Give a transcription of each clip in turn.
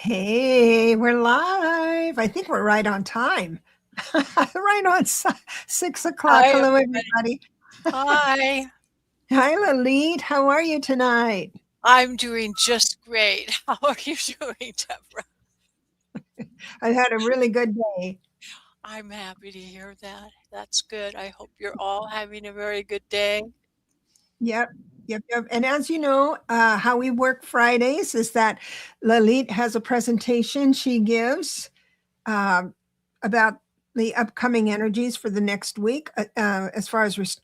Hey, we're live. I think we're right on time. Right on 6 o'clock. Hi, Hello, everybody. everybody. Hi. Hi, Lalit. How are you tonight? I'm doing just great. How are you doing, Deborah? I've had a really good day. I'm happy to hear that. That's good. I hope you're all having a very good day. Yep, yep. And as you know, how we work Fridays is that Lalit has a presentation she gives um, about the upcoming energies for the next week as far as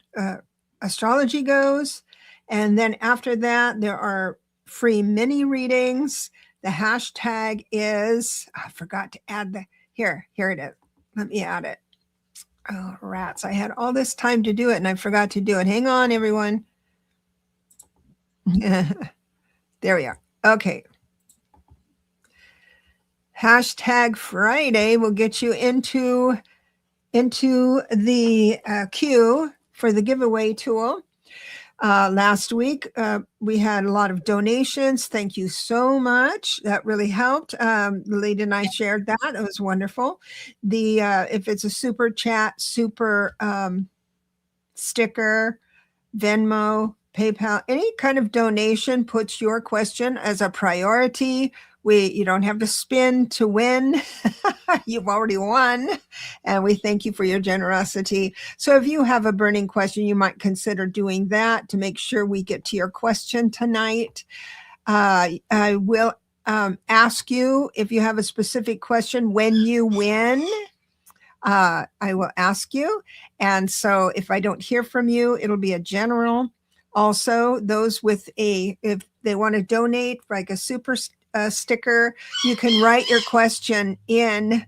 astrology goes. And then after that, there are free mini readings. The hashtag is, I forgot to add here it is. Let me add it. Oh, rats. I had all this time to do it and I forgot to do it. Hang on, everyone. There we are. Okay. Hashtag Friday will get you into the queue for the giveaway tool. Last week, we had a lot of donations. Thank you so much. That really helped. The lady and I shared that. It was wonderful. The if it's a super chat, super sticker, Venmo, PayPal, any kind of donation puts your question as a priority. You don't have to spin to win. You've already won. And we thank you for your generosity. So if you have a burning question, you might consider doing that to make sure we get to your question tonight. I will ask you if you have a specific question when you win. I will ask you. And so if I don't hear from you, it'll be a general. Also, those with if they want to donate like a super sticker, you can write your question in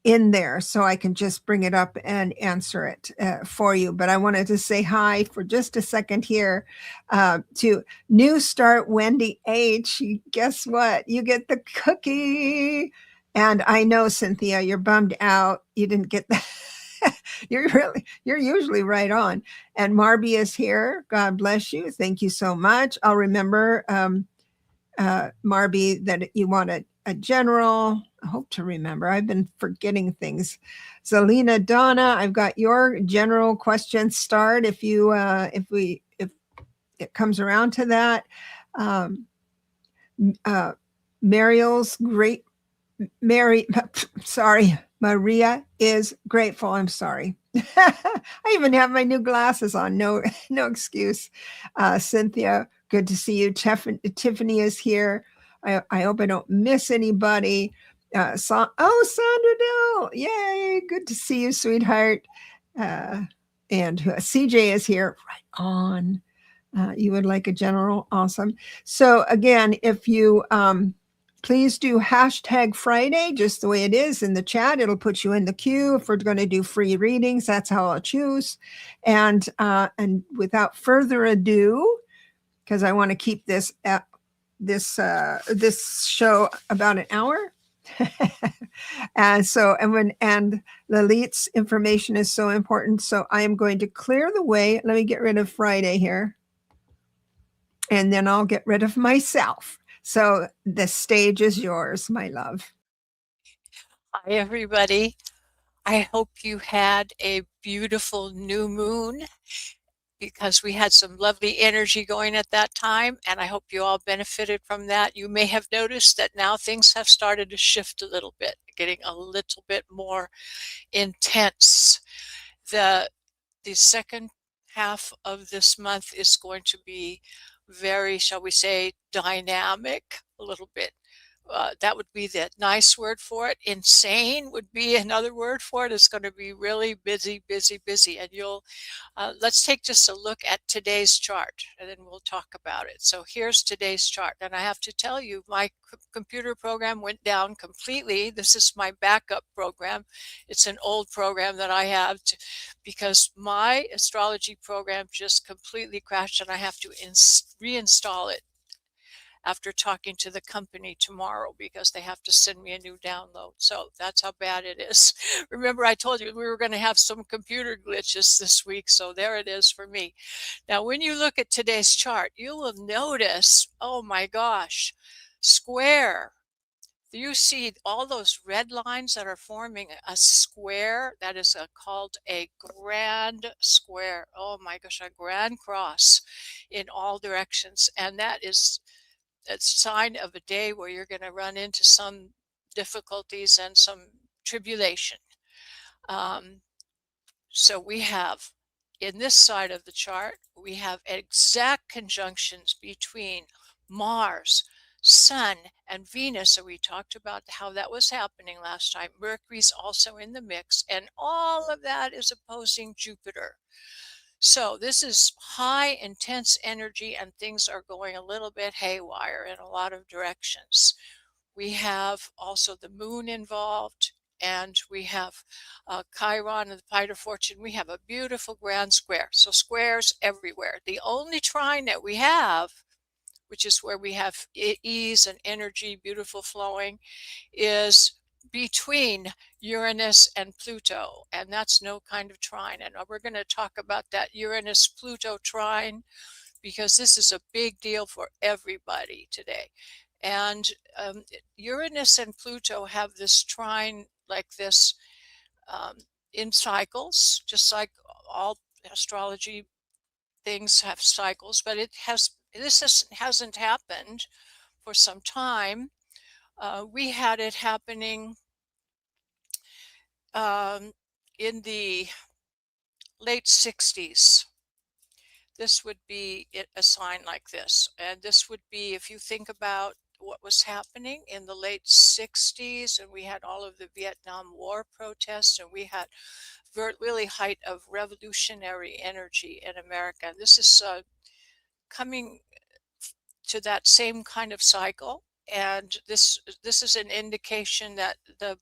there so I can just bring it up and answer it for you. But I wanted to say hi for just a second here to New Start Wendy H. Guess what? You get the cookie. And I know, Cynthia, you're bummed out. You didn't get that. You're usually right on. And Marby is here. God bless you. Thank you so much. I'll remember, Marby, that you want a general. I hope to remember. I've been forgetting things. Zelina Donna, I've got your general question start if if it comes around to that. Uh, Mariel's great Mary, sorry, Maria is grateful. I'm sorry. I even have my new glasses on. No, no excuse. Cynthia, good to see you. Tiffany is here. I hope I don't miss anybody. Sandra Dill, yay! Good to see you, sweetheart. And CJ is here. Right on. You would like a general? Awesome. So again, if you please do hashtag Friday, just the way it is in the chat. It'll put you in the queue. If we're going to do free readings, that's how I'll choose. And without further ado, because I want to keep this this show about an hour. And Lalit's information is so important. So I am going to clear the way. Let me get rid of Friday here. And then I'll get rid of myself. So the stage is yours, my love. Hi, everybody. I hope you had a beautiful new moon because we had some lovely energy going at that time, and I hope you all benefited from that. You may have noticed that now things have started to shift a little bit, getting a little bit more intense. The second half of this month is going to be very, shall we say, dynamic a little bit. That would be the nice word for it. Insane would be another word for it. It's going to be really busy, busy, busy. And let's take just a look at today's chart and then we'll talk about it. So here's today's chart. And I have to tell you, my computer program went down completely. This is my backup program. It's an old program that I have because my astrology program just completely crashed and I have to reinstall it after talking to the company tomorrow because they have to send me a new download. So that's how bad it is. Remember, I told you we were going to have some computer glitches this week. So there it is for me. Now, when you look at today's chart, you will notice, oh my gosh, square You see all those red lines that are forming a square that is called a grand square. Oh my gosh, a grand cross in all directions. And that is a sign of a day where you're going to run into some difficulties and some tribulation. So we have, in this side of the chart, we have exact conjunctions between Mars, Sun, and Venus. So we talked about how that was happening last time. Mercury's also in the mix, and all of that is opposing Jupiter. So this is high, intense energy, and things are going a little bit haywire in a lot of directions. We have also the moon involved, and we have Chiron and the Pite of Fortune. We have a beautiful grand square. So squares everywhere. The only trine that we have, which is where we have ease and energy, beautiful flowing, is between Uranus and Pluto, and that's no kind of trine. And we're going to talk about that Uranus-Pluto trine because this is a big deal for everybody today. And Uranus and Pluto have this trine like this in cycles, just like all astrology things have cycles, but hasn't happened for some time. We had it happening in the late 60s. This would be a sign like this. And this would be, if you think about what was happening in the late 60s, and we had all of the Vietnam War protests, and we had really height of revolutionary energy in America. This is coming to that same kind of cycle. And this is an indication that the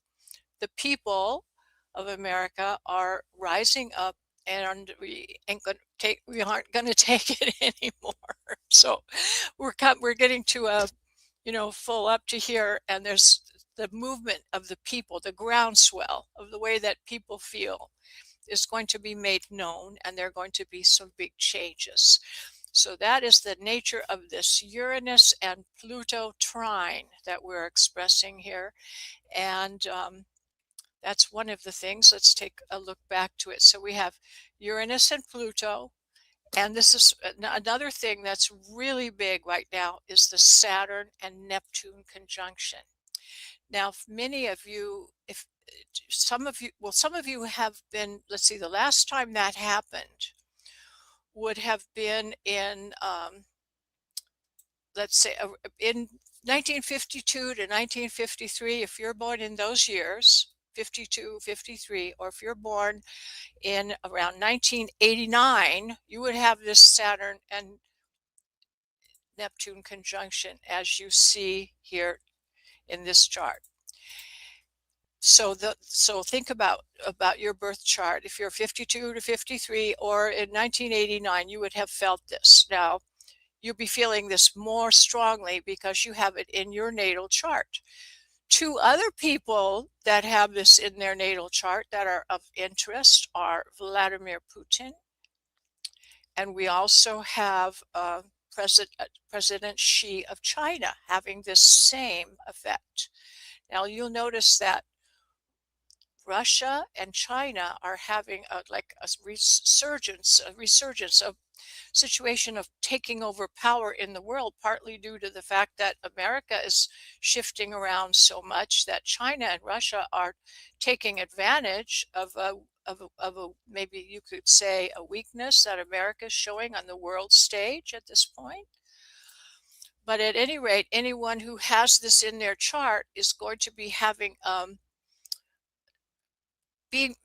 people of America are rising up, and we aren't going to take it anymore. So we're getting to a, full up to here, and there's the movement of the people, the groundswell of the way that people feel is going to be made known, and there are going to be some big changes. So that is the nature of this Uranus and Pluto trine that we're expressing here. And that's one of the things. Let's take a look back to it. So we have Uranus and Pluto. And this is another thing that's really big right now is the Saturn and Neptune conjunction. Now, many of you, some of you have been, let's see, the last time that happened would have been in, let's say, in 1952 to 1953, if you're born in those years, 52, 53, or if you're born in around 1989, you would have this Saturn and Neptune conjunction as you see here in this chart. So think about your birth chart. If you're 52 to 53 or in 1989, you would have felt this. Now, you'll be feeling this more strongly because you have it in your natal chart. Two other people that have this in their natal chart that are of interest are Vladimir Putin, and we also have President Xi of China having this same effect. Now, you'll notice that Russia and China are having a resurgence of situation of taking over power in the world, partly due to the fact that America is shifting around so much that China and Russia are taking advantage of maybe you could say a weakness that America is showing on the world stage at this point. But at any rate, anyone who has this in their chart is going to be having being,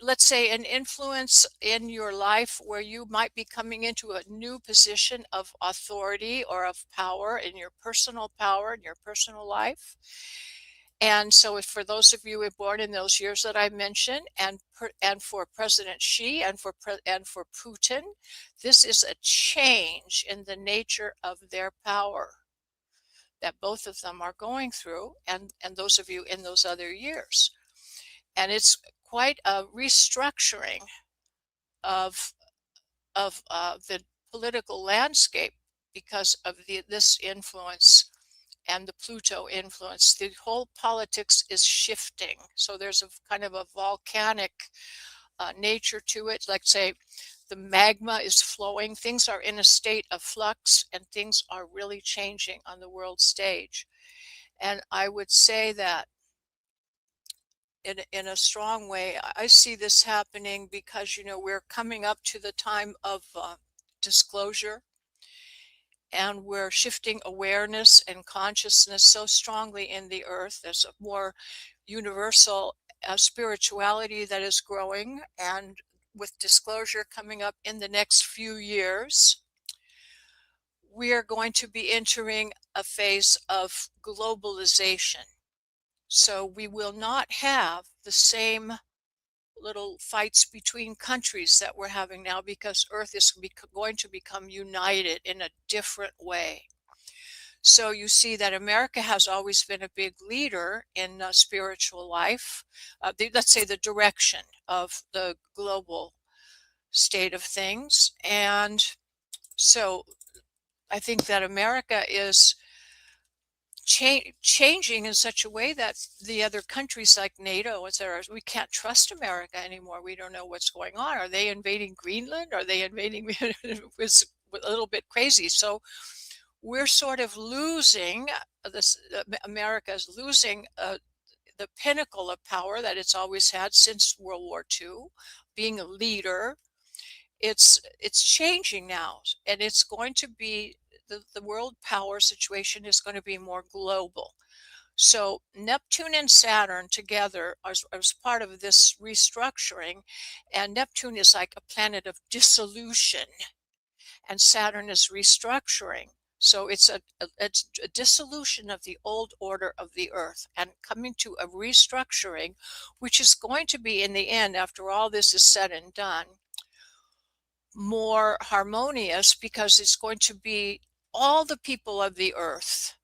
let's say, an influence in your life where you might be coming into a new position of authority or of power in your personal power in your personal life. And so if for those of you who were born in those years that I mentioned, and for President Xi and for Putin, this is a change in the nature of their power that both of them are going through, and those of you in those other years. And it's quite a restructuring of the political landscape because of this influence and the Pluto influence. The whole politics is shifting. So there's a kind of a volcanic nature to it. Like say, the magma is flowing. Things are in a state of flux, and things are really changing on the world stage. And I would say that in a strong way, I see this happening because, we're coming up to the time of disclosure, and we're shifting awareness and consciousness so strongly in the earth. There's a more universal spirituality that is growing, and with disclosure coming up in the next few years, we are going to be entering a phase of globalization. So we will not have the same little fights between countries that we're having now, because Earth is going to become united in a different way. So you see that America has always been a big leader in spiritual life, let's say the direction of the global state of things. And so I think that America is changing in such a way that the other countries like NATO, etc., we can't trust America anymore. We don't know what's going on. Are they invading Greenland? Are they invading? It was a little bit crazy. So we're sort of losing this. America is losing the pinnacle of power that it's always had since World War II, being a leader. It's changing now, and it's going to be the world power situation is going to be more global. So Neptune and Saturn together as part of this restructuring, and Neptune is like a planet of dissolution, and Saturn is restructuring. So it's a dissolution of the old order of the earth and coming to a restructuring, which is going to be, in the end, after all this is said and done, more harmonious, because it's going to be all the people of the earth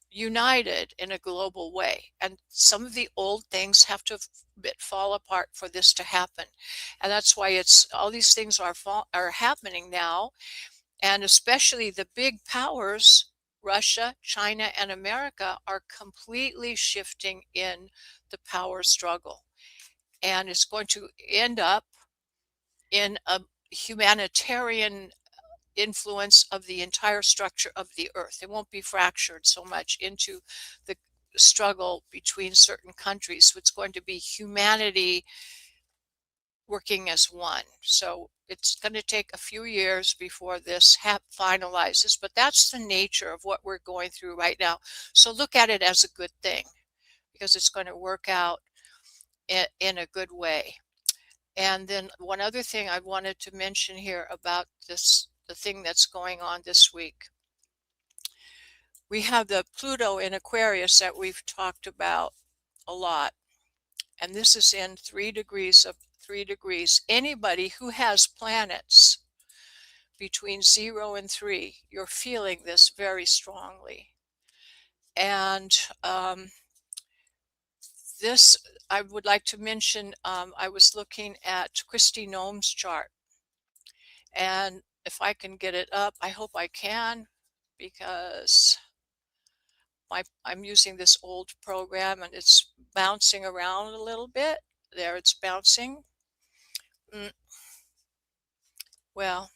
united in a global way. And some of the old things have to fall apart for this to happen. And that's why it's all these things are happening now. And especially the big powers, Russia, China, and America, are completely shifting in the power struggle. And it's going to end up in a humanitarian influence of the entire structure of the earth. It won't be fractured so much into the struggle between certain countries. It's going to be humanity working as one. So it's going to take a few years before this finalizes, but that's the nature of what we're going through right now. So look at it as a good thing, because it's going to work out in a good way. And then one other thing I wanted to mention here about this, the thing that's going on this week. We have the Pluto in Aquarius that we've talked about a lot. And this is in 3 degrees of 3 degrees. Anybody who has planets between 0 and 3, you're feeling this very strongly. And this, I would like to mention, I was looking at Christy Nome's chart. And if I can get it up, I hope I can, because I'm using this old program and it's bouncing around a little bit. There, it's bouncing. Well,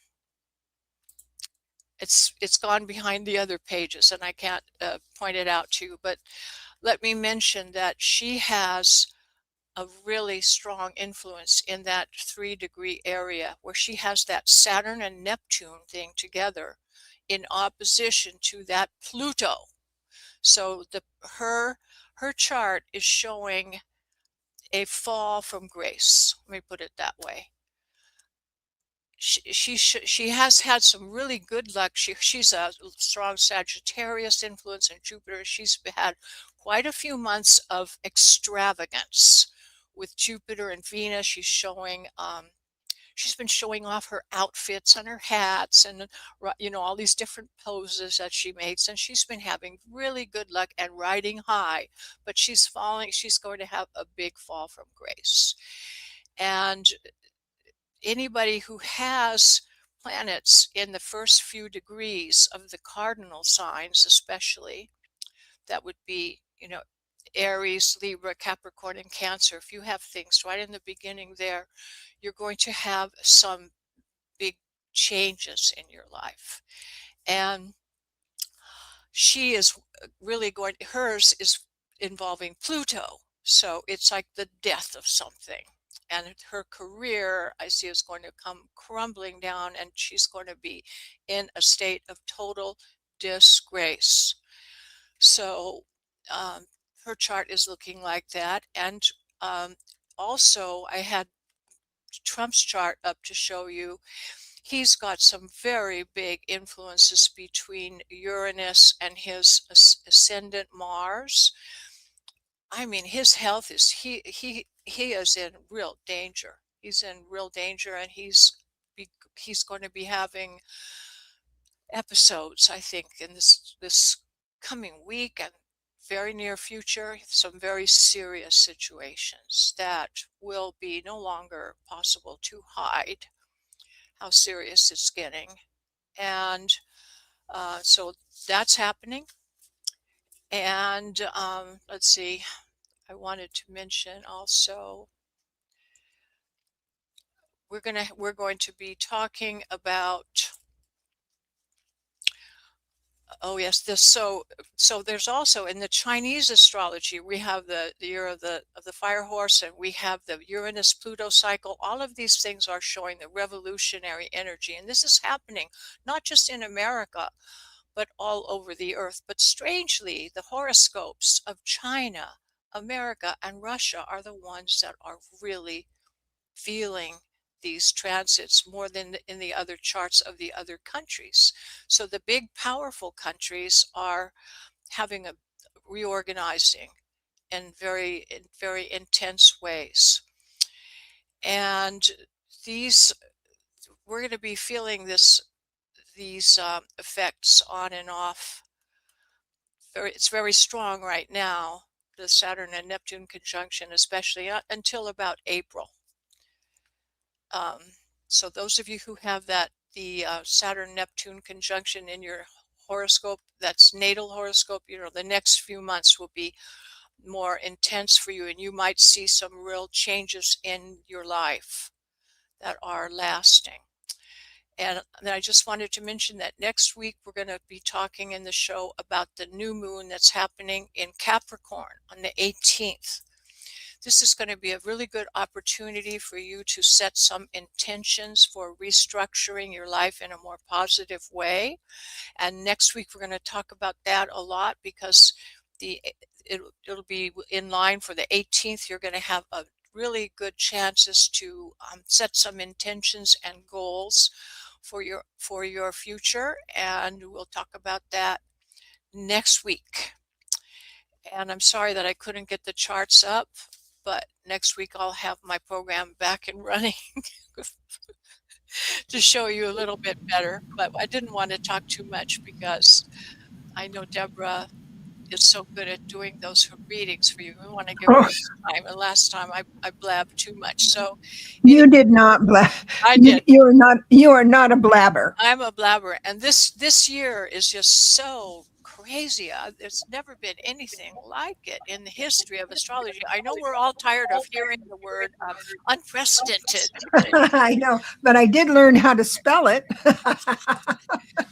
it's gone behind the other pages, and I can't point it out to you, but let me mention that she has a really strong influence in that 3-degree area, where she has that Saturn and Neptune thing together in opposition to that Pluto. So her chart is showing a fall from grace. Let me put it that way. She has had some really good luck. She's a strong Sagittarius influence in Jupiter. She's had quite a few months of extravagance with Jupiter and Venus. She's been showing off her outfits and her hats and all these different poses that she makes, and she's been having really good luck and riding high. But she's going to have a big fall from grace. And anybody who has planets in the first few degrees of the cardinal signs, especially, that would be, Aries, Libra, Capricorn, and Cancer. If you have things right in the beginning there, you're going to have some big changes in your life. And she is really hers is involving Pluto. So it's like the death of something. And her career, I see, is going to come crumbling down, and she's going to be in a state of total disgrace. So her chart is looking like that. And also, I had Trump's chart up to show you. He's got some very big influences between Uranus and his ascendant Mars. I mean, his health is he is in real danger. He's in real danger, and he's going to be having episodes, I think, in this coming week and very near future, some very serious situations that will be no longer possible to hide how serious it's getting. And so that's happening. And let's see, I wanted to mention also, we're going to be talking about, oh yes, this. So there's also in the Chinese astrology, we have the year of the fire horse, and we have the Uranus Pluto cycle. All of these things are showing the revolutionary energy, and this is happening not just in America, but all over the earth. But strangely, the horoscopes of China, America, and Russia are the ones that are really feeling these transits more than in the other charts of the other countries. So the big, powerful countries are having a reorganizing in very intense ways. And we're going to be feeling these effects on and off. It's very strong right now, the Saturn and Neptune conjunction, especially until about April. So those of you who have the Saturn-Neptune conjunction in your horoscope, that's natal horoscope, the next few months will be more intense for you, and you might see some real changes in your life that are lasting. And then I just wanted to mention that next week we're going to be talking in the show about the new moon that's happening in Capricorn on the 18th. This is going to be a really good opportunity for you to set some intentions for restructuring your life in a more positive way. And next week we're going to talk about that a lot, because it'll be in line for the 18th. You're going to have a really good chances to set some intentions and goals for your future, and we'll talk about that next week. And I'm sorry that I couldn't get the charts up, but next week I'll have my program back and running to show you a little bit better. But I didn't want to talk too much, because I know Debra is so good at doing those readings for you. We want to give her time. And last time I blabbed too much. So you did not blab. I did. You are not a blabber. I'm a blabber. And this year is just so crazy. There's never been anything like it in the history of astrology. I know we're all tired of hearing the word unprecedented. I know, but I did learn how to spell it.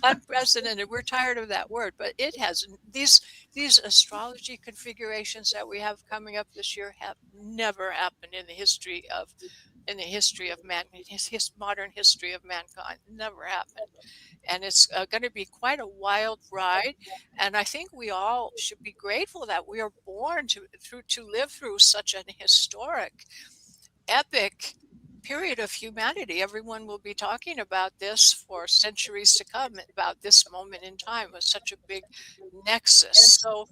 Unprecedented. We're tired of that word, but it has these astrology configurations that we have coming up this year have never happened in the history of man, modern history of mankind. Never happened. And it's going to be quite a wild ride. And I think we all should be grateful that we are born to live through such an historic, epic period of humanity. Everyone will be talking about this for centuries to come, about this moment in time with such a big nexus. So,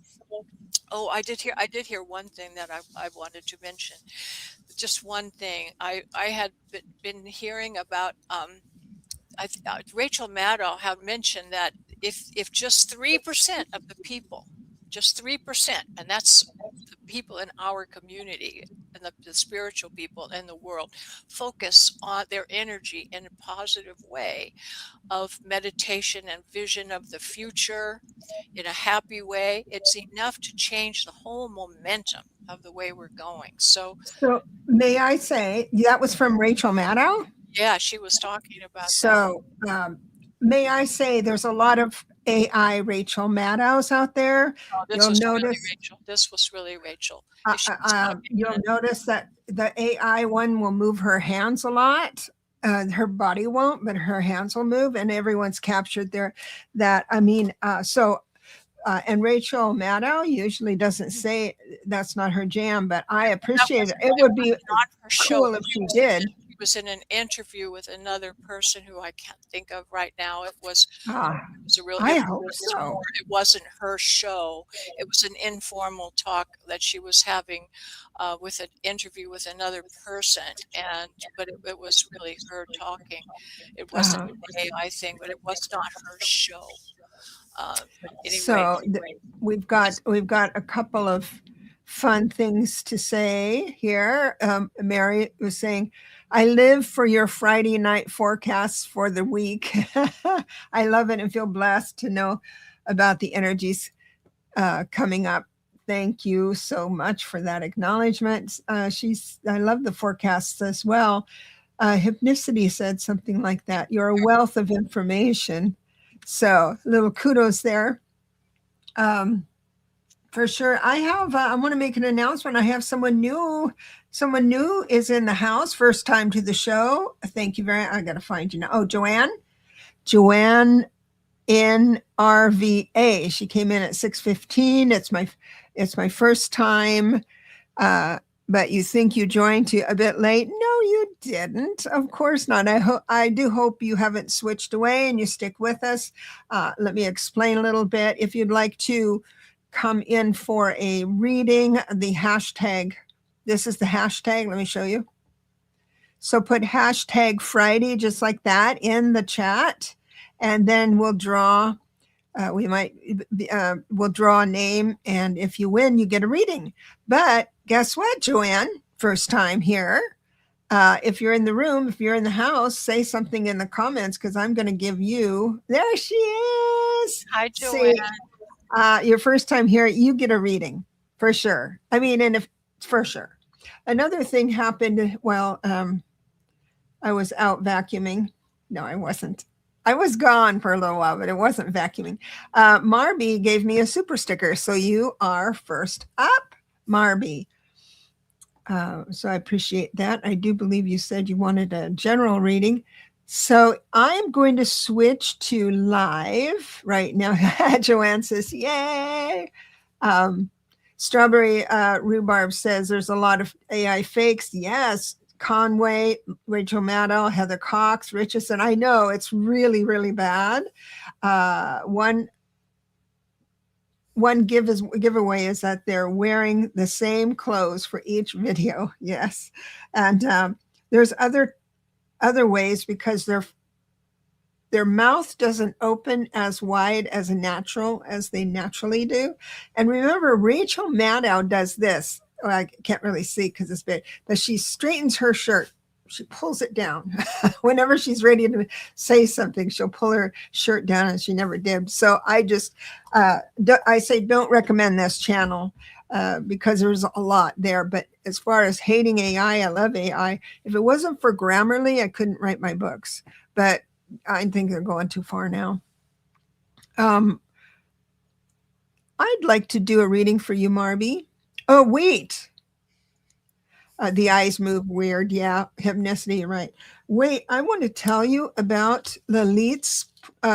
I did hear one thing that I wanted to mention. Just one thing. I had been hearing about Rachel Maddow had mentioned that if just 3% of the people, just 3%, and that's the people in our community, and the spiritual people in the world focus on their energy in a positive way of meditation and vision of the future in a happy way. It's enough to change the whole momentum of the way we're going. So, So may I say that was from Rachel Maddow? yeah, she was talking about that. So may I say there's a lot of AI Rachel Maddows out there. Oh, this You'll was really notice Rachel. This was really Rachel. If she was talking you'll notice that the AI one will move her hands a lot. Her body won't, but her hands will move, and everyone's captured there. That I mean, and Rachel Maddow usually doesn't say that's not her jam, but I that appreciate it. wasn't, It it would be wasn't on her show. cool if she did. She was in an interview with another person who I can't think of right now. It was a real, I hope so. it wasn't her show. It was an informal talk that she was having with an interview with another person, but it was really her talking. It wasn't an AI thing, but it was not her show. But anyway, So we've got a couple of fun things to say here. Mary was saying, "I live for your Friday night forecasts for the week. I love it and feel blessed to know about the energies coming up." Thank you so much for that acknowledgement. I love the forecasts as well. Hypnicity said something like that. You're a wealth of information. So little kudos there. For sure. I want to make an announcement. I have someone new. Someone new is in the house. First time to the show. Thank you very much. I got to find you now. Oh, Joanne NRVA. She came in at 6:15. It's my first time. But you think you joined a bit late? No, you didn't. Of course not. I do hope you haven't switched away and you stick with us. Let me explain a little bit. If you'd like to come in for a reading, the hashtag, this is the hashtag. Let me show you. So put hashtag Friday just like that in the chat, and then we'll draw. We'll draw a name, and if you win, you get a reading. But guess what, Joanne? First time here. If you're in the room, if you're in the house, say something in the comments because I'm going to give you. There she is. hi, Joanne. Your first time here, you get a reading for sure. I mean, and if for sure. Another thing happened. Well, I was out vacuuming. No, I wasn't. I was gone for a little while, but it wasn't vacuuming. Marby gave me a super sticker. So you are first up, Marby. So I appreciate that. I do believe you said you wanted a general reading. So I'm going to switch to live right now. Joanne says, yay. Strawberry Rhubarb says there's a lot of AI fakes. Yes. Conway, Rachel Maddow, Heather Cox, Richardson. I know it's really, really bad. One giveaway is that they're wearing the same clothes for each video. Yes, and there's other ways because their mouth doesn't open as wide as they naturally do. And remember, Rachel Maddow does this. Well, I can't really see because it's big, but she straightens her shirt. She pulls it down. Whenever she's ready to say something, she'll pull her shirt down, and she never did. So I just, I say don't recommend this channel because there's a lot there. But as far as hating AI, I love AI. If it wasn't for Grammarly, I couldn't write my books. But I think they're going too far now. I'd like to do a reading for you, Marby. Oh, wait. The eyes move weird. Yeah, hypnicity, right. Wait, I want to tell you about Lalit's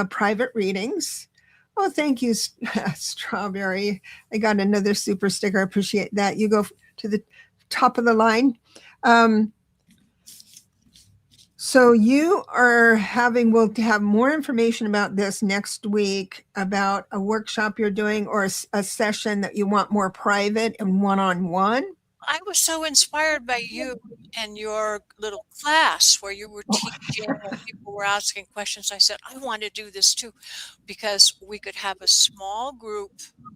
private readings. Oh, thank you, Strawberry. I got another super sticker. I appreciate that. You go to the top of the line. So we'll have more information about this next week about a workshop you're doing or a session that you want more private and one-on-one. I was so inspired by you and your little class where you were teaching and people were asking questions. I said, I want to do this too, because we could have a small group.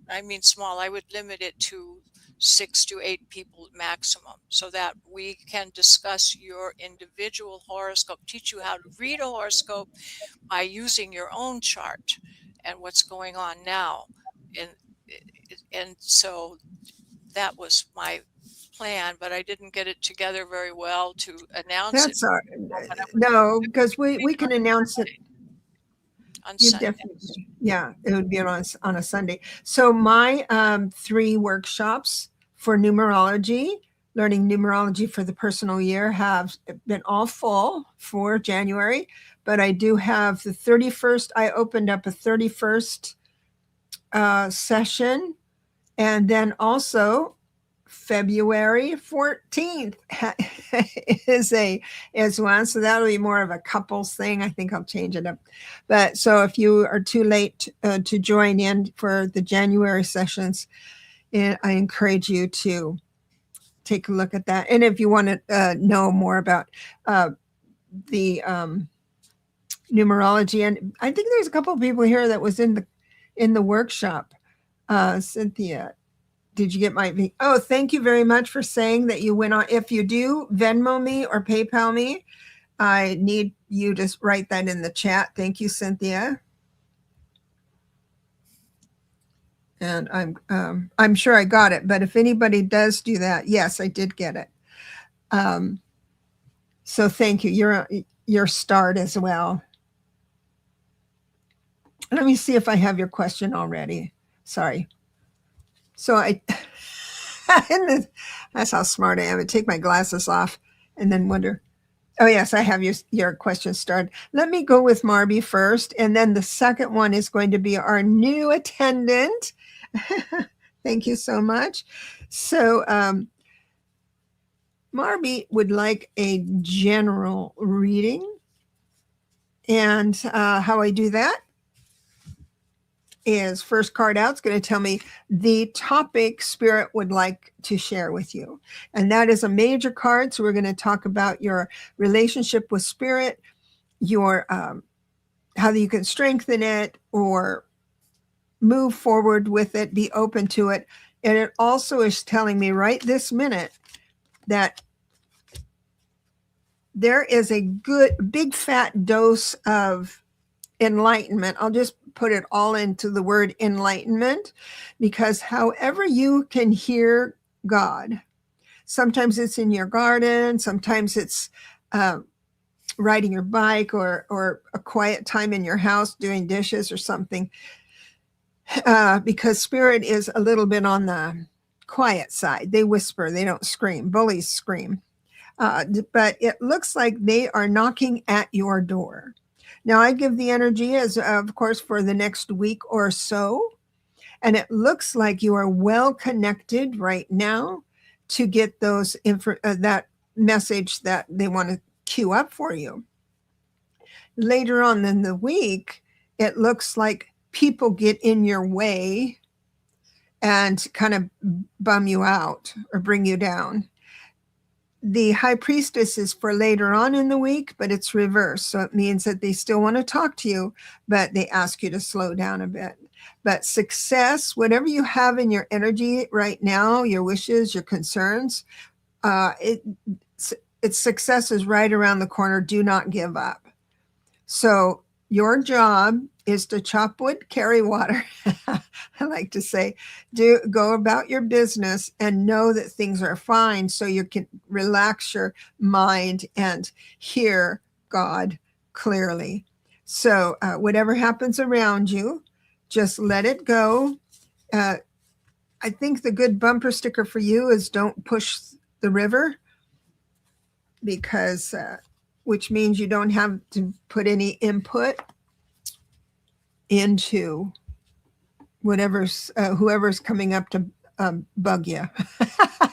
I mean, small, I would limit it to 6 to 8 people maximum, so that we can discuss your individual horoscope, teach you how to read a horoscope by using your own chart and what's going on now. And so that was my plan, but I didn't get it together very well to announce it. That's our, But no, because it would be we can on announce it. on You Sunday. definitely, yeah, it would be on a Sunday. So my 3 workshops for numerology, learning numerology for the personal year, have been all full for January, but I do have the 31st. I opened up a 31st session, and then also February 14th is one. So that'll be more of a couples thing. I think I'll change it up. But so if you are too late to join in for the January sessions, I encourage you to take a look at that. And if you want to know more about the numerology, and I think there's a couple of people here that was in the workshop. Cynthia, did you get my oh, thank you very much for saying that you went on. If you do Venmo me or PayPal me, I need you to write that in the chat. Thank you, Cynthia. And I'm sure I got it, but if anybody does do that, yes, I did get it. So thank you. You're starred as well. Let me see if I have your question already. Sorry. So that's how smart I am. I take my glasses off and then wonder. Oh, yes, I have your question started. Let me go with Marby first, and then the second one is going to be our new attendant. Thank you so much. So Marby would like a general reading. And how I do that is first card out is going to tell me the topic Spirit would like to share with you. And that is a major card. So we're going to talk about your relationship with Spirit, your how you can strengthen it or move forward with it, be open to it. And it also is telling me right this minute that there is a good big fat dose of enlightenment. I'll just put it all into the word enlightenment, because however you can hear God, sometimes it's in your garden, sometimes it's riding your bike, or a quiet time in your house doing dishes or something, because Spirit is a little bit on the quiet side. They whisper, they don't scream. Bullies scream. But it looks like they are knocking at your door. Now, I give the energy as, of course, for the next week or so. And it looks like you are well connected right now to get those that message that they want to queue up for you. Later on in the week, it looks like people get in your way and kind of bum you out or bring you down. The High Priestess is for later on in the week, but it's reversed. So it means that they still want to talk to you, but they ask you to slow down a bit. But success, whatever you have in your energy right now, your wishes, your concerns, its success is right around the corner. Do not give up. So your job is to chop wood, carry water. I like to say, go about your business and know that things are fine, so you can relax your mind and hear God clearly. So whatever happens around you, just let it go. I think the good bumper sticker for you is don't push the river, because which means you don't have to put any input into whoever's coming up to bug you.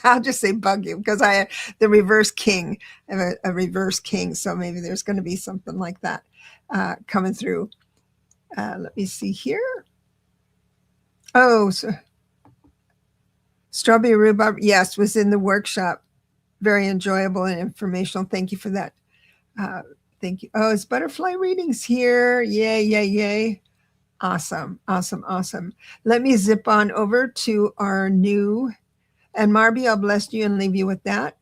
I'll just say bug you, because I have the reverse king. I have a reverse king, so maybe there's going to be something like that coming through. Let me see here. Oh, so strawberry rhubarb, yes, was in the workshop. Very enjoyable and informational. Thank you for that. Thank you. Oh, it's butterfly readings here. Yay, yay, yay. Awesome, awesome, awesome. Let me zip on over to our new And Marby, I'll bless you and leave you with that.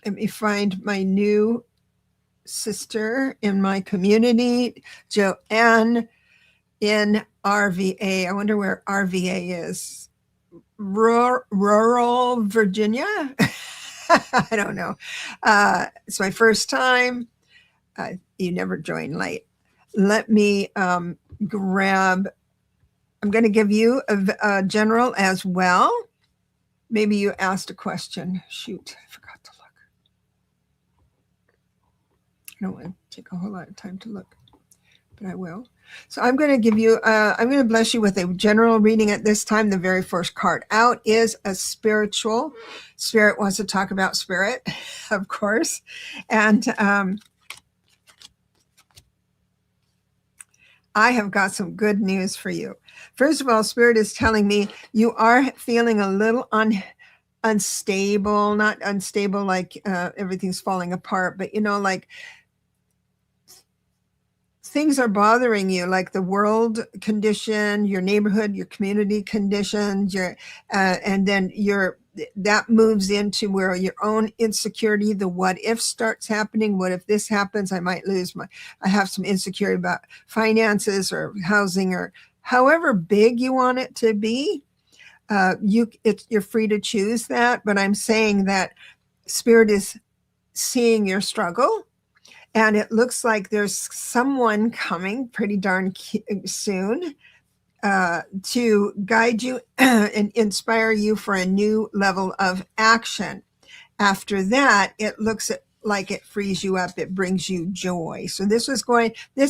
Let me find my new sister in my community, Joanne in RVA. I wonder where RVA is. Rural Virginia? I don't know. It's my first time. You never join late. Let me grab, I'm going to give you a general as well. Maybe you asked a question. Shoot, I forgot to look. I don't want to take a whole lot of time to look, but I will. So I'm going to give you, I'm going to bless you with a general reading at this time. The very first card out is a spiritual. Spirit wants to talk about spirit, of course. And I have got some good news for you. First of all, Spirit is telling me you are feeling a little unstable, not unstable like everything's falling apart, but like things are bothering you, like the world condition, your neighborhood, your community conditions, and then that moves into where your own insecurity, the what if starts happening. What if this happens? I might lose I have some insecurity about finances or housing or however big you want it to be. You're free to choose that, but I'm saying that Spirit is seeing your struggle. And it looks like there's someone coming pretty darn soon to guide you and inspire you for a new level of action. After that, it looks like it frees you up. It brings you joy. So this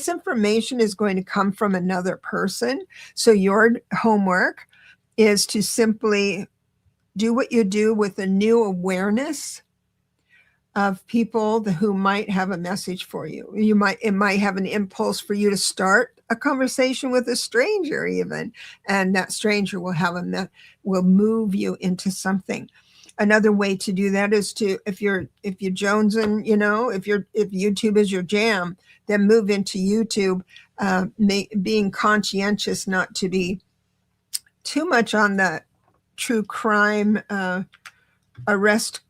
information is going to come from another person. So your homework is to simply do what you do with a new awareness of people who might have a message for you. It might have an impulse for you to start a conversation with a stranger even, and that stranger will move you into something. Another way to do that is if you're jonesing, if YouTube is your jam, then move into YouTube, being conscientious not to be too much on the true crime arrest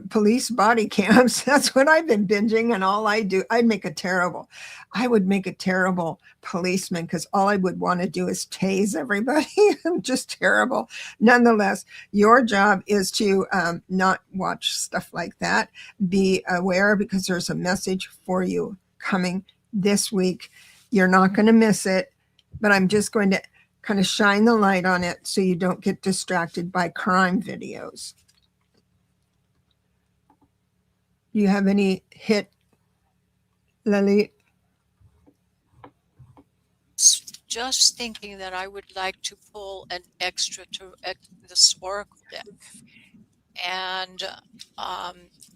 police body cams. That's what I've been binging, and all I do, I would make a terrible policeman, because all I would want to do is tase everybody. I'm just terrible. Nonetheless, your job is to not watch stuff like that. Be aware, because there's a message for you coming this week. You're not going to miss it, but I'm just going to kind of shine the light on it so you don't get distracted by crime videos. Do you have any hit, Lalit? Just thinking that I would like to pull an extra to this oracle deck. And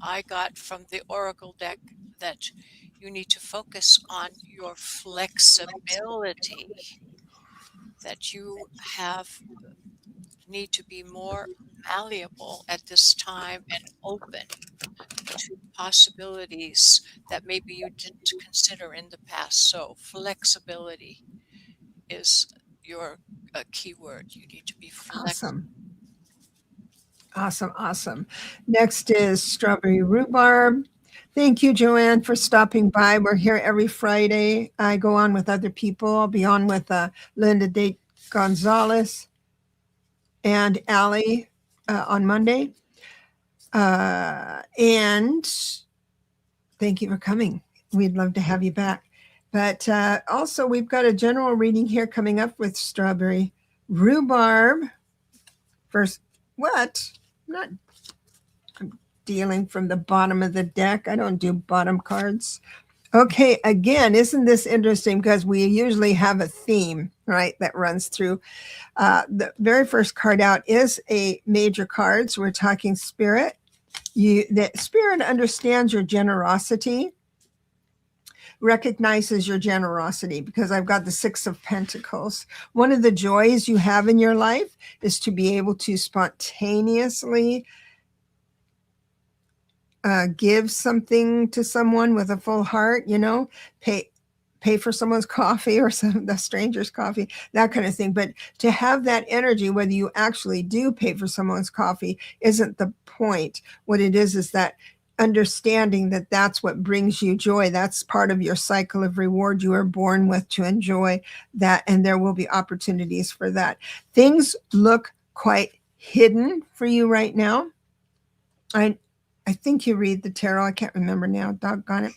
I got from the oracle deck that you need to focus on your flexibility, that you need to be more malleable at this time and open to possibilities that maybe you didn't consider in the past. So flexibility is your key word. You need to be flexible. Awesome. Next is strawberry rhubarb. Thank you, Joanne, for stopping by. We're here every Friday. I go on with other people. I'll be on with Linda Date Gonzalez and Allie on Monday. And thank you for coming. We'd love to have you back. But also, we've got a general reading here coming up with strawberry rhubarb. First, what? I'm dealing from the bottom of the deck. I don't do bottom cards. Okay, again, isn't this interesting? Because we usually have a theme, right, that runs through. The very first card out is a major card. So we're talking spirit. The spirit understands your generosity, recognizes your generosity, because I've got the Six of Pentacles. One of the joys you have in your life is to be able to spontaneously give something to someone with a full heart, pay pay for someone's coffee or the stranger's coffee, that kind of thing. But to have that energy, whether you actually do pay for someone's coffee, isn't the point. What it is that understanding that that's what brings you joy. That's part of your cycle of reward you are born with, to enjoy that. And there will be opportunities for that. Things look quite hidden for you right now. I think you read the tarot. I can't remember now. Doggone it.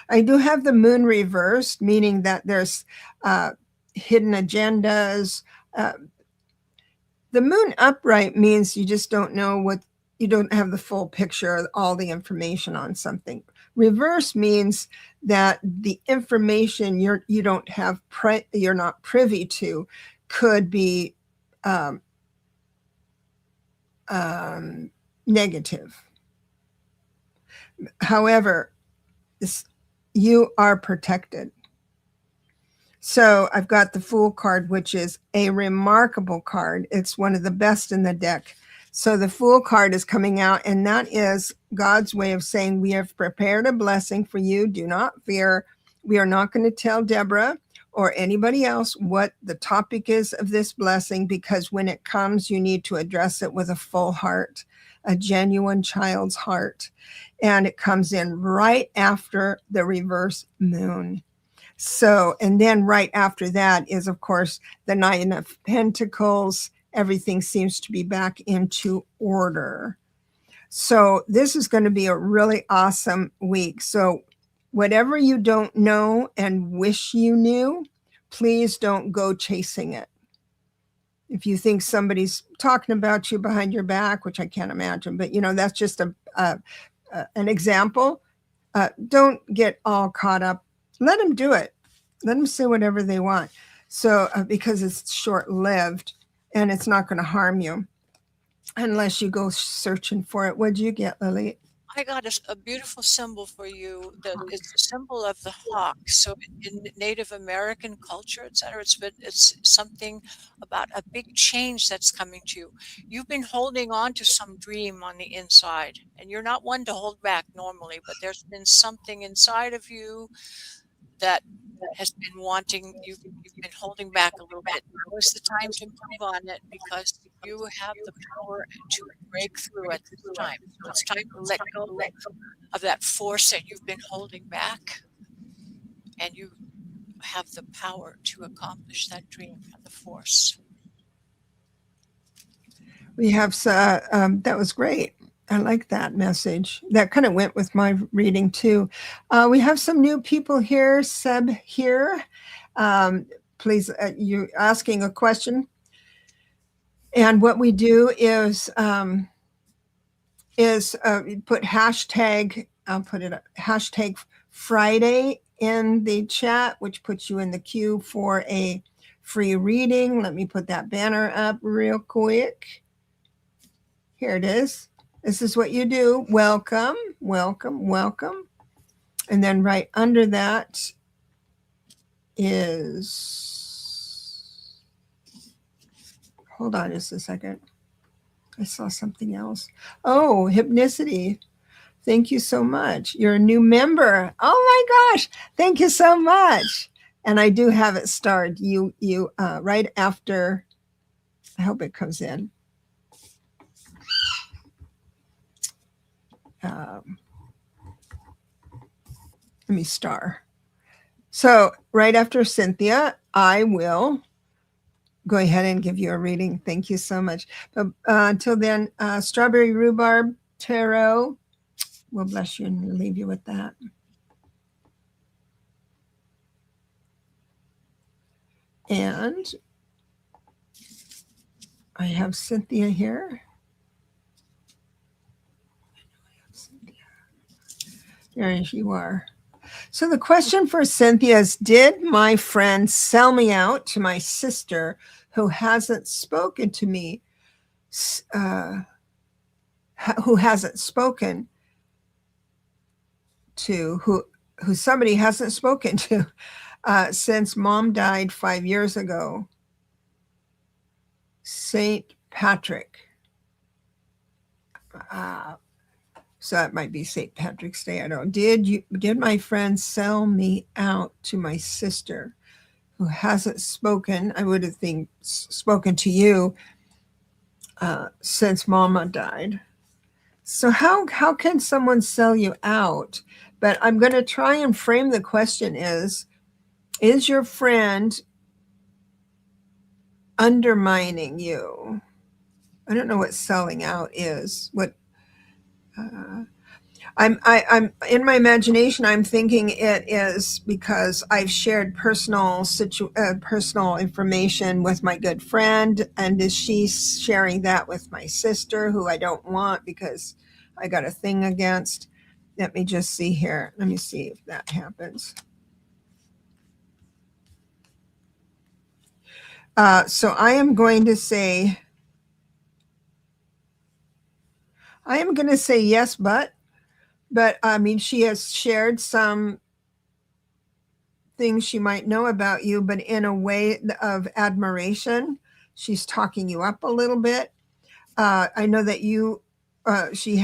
I do have the moon reversed, meaning that there's hidden agendas. Uh, the moon upright means you just don't know what, you don't have the full picture, all the information on something. Reverse means that the information you don't have, you're not privy to, could be negative. However, you are protected. So I've got the Fool card, which is a remarkable card. It's one of the best in the deck. So the Fool card is coming out, and that is God's way of saying, we have prepared a blessing for you. Do not fear. We are not going to tell Debra or anybody else what the topic is of this blessing, because when it comes, you need to address it with a full heart, a genuine child's heart. And it comes in right after the reverse moon. So, and then right after that is, of course, the Nine of Pentacles. Everything seems to be back into order. So this is going to be a really awesome week. So whatever you don't know and wish you knew, please don't go chasing it. If you think somebody's talking about you behind your back, which I can't imagine, but that's just an example. Don't get all caught up. Let them do it. Let them say whatever they want. So because it's short-lived and it's not going to harm you unless you go searching for it. What'd you get, Lalit? I got a beautiful symbol for you. It's the symbol of the hawk. So in Native American culture, etc., it's something about a big change that's coming to you. You've been holding on to some dream on the inside, and you're not one to hold back normally, but there's been something inside of you that has been wanting, you've been holding back a little bit. Now is the time to move on it, because you have the power to break through at this time. So it's time to let go of that force that you've been holding back, and you have the power to accomplish that dream and the force. We have that was great. I like that message. That kind of went with my reading too. We have some new people here. Seb here. Please, you're asking a question. And what we do is put hashtag, I'll put it up, hashtag Friday in the chat, which puts you in the queue for a free reading. Let me put that banner up real quick. Here it is. This is what you do. Welcome, welcome, welcome. And then right under that is, hold on just a second. I saw something else. Oh, Hypnicity. Thank you so much. You're a new member. Oh my gosh. Thank you so much. And I do have it starred. You right after, I hope it comes in. Let me star. So right after Cynthia, I will go ahead and give you a reading. Thank you so much. But until then, Strawberry Rhubarb Tarot, we'll bless you and leave you with that. And I have Cynthia here. There you are. So the question for Cynthia is, did my friend sell me out to my sister who hasn't spoken to me, who hasn't spoken to, who somebody hasn't spoken to since mom died 5 years ago? Saint Patrick. So that might be St. Patrick's Day. I don't. Did my friend sell me out to my sister, who hasn't spoken? I would have think spoken to you since Mama died. So how can someone sell you out? But I'm going to try and frame the question: is your friend undermining you? I don't know what selling out is. What uh, I'm in my imagination. I'm thinking it is because I've shared personal information with my good friend, and is she sharing that with my sister, who I don't want because I got a thing against? Let me just see here. Let me see if that happens. So I am going to say yes, but I mean, she has shared some things she might know about you, but in a way of admiration. She's talking you up a little bit. I know that she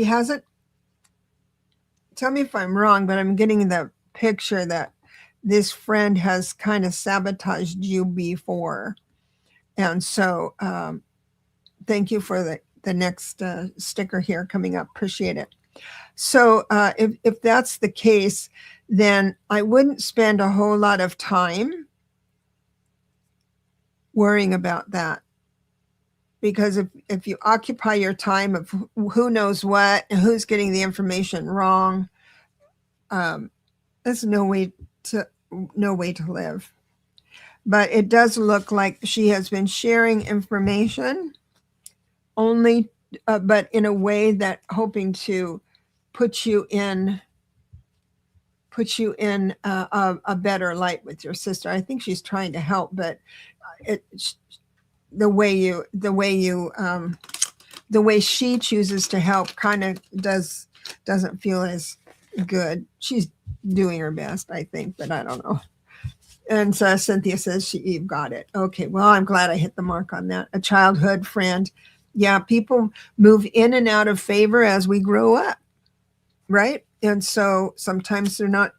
hasn't. Tell me if I'm wrong, but I'm getting the picture that this friend has kind of sabotaged you before, and so thank you for the next sticker here coming up. Appreciate it. So if that's the case, then I wouldn't spend a whole lot of time worrying about that, because if you occupy your time of who knows what and who's getting the information wrong, um, that's no way to live. But it does look like she has been sharing information only, but in a way that hoping to put you in a better light with your sister. I think she's trying to help, but it the way she chooses to help kind of doesn't feel as good. She's doing her best, I think, but I don't know. And so Cynthia says you've got it. Okay, well, I'm glad I hit the mark on that. A childhood friend. Yeah, people move in and out of favor as we grow up, right? And so sometimes they're not,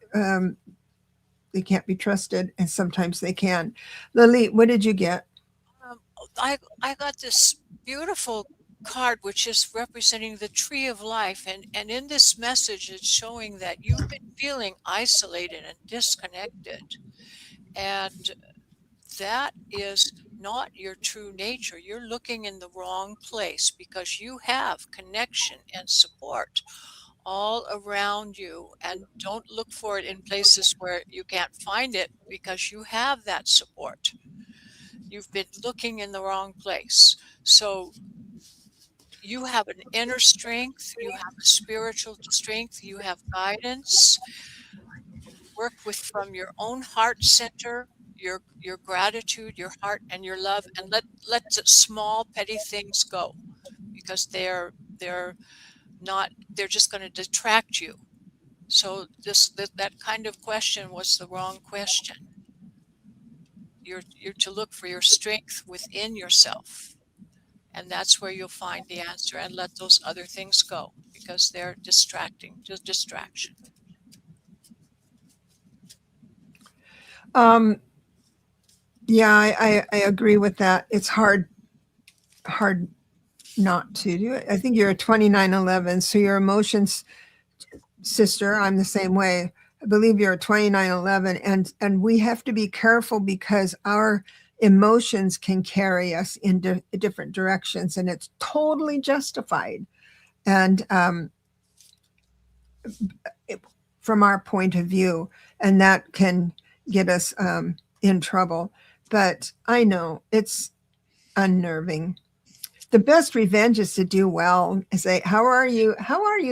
they can't be trusted, and sometimes they can. Lalit, what did you get? I got this beautiful card which is representing the tree of life, and in this message it's showing that you've been feeling isolated and disconnected, and that is not your true nature. You're looking in the wrong place, because you have connection and support all around you, and don't look for it in places where you can't find it, because you have that support. You've been looking in the wrong place. So you have an inner strength, you have a spiritual strength, you have guidance. Work with from your own heart center, your gratitude, your heart, and your love, and let the small petty things go, because they're not, they're just going to detract you. So that kind of question was the wrong question. You're to look for your strength within yourself, and that's where you'll find the answer, and let those other things go, because they're distracting, just distraction. Um, yeah, I agree with that. It's hard not to do it. I think you're a 2911, so your emotions, sister, I'm the same way. I believe you're a 2911, and we have to be careful because our emotions can carry us in different directions, and it's totally justified. And from our point of view, and that can get us in trouble. But I know it's unnerving. The best revenge is to do well and say, how are you,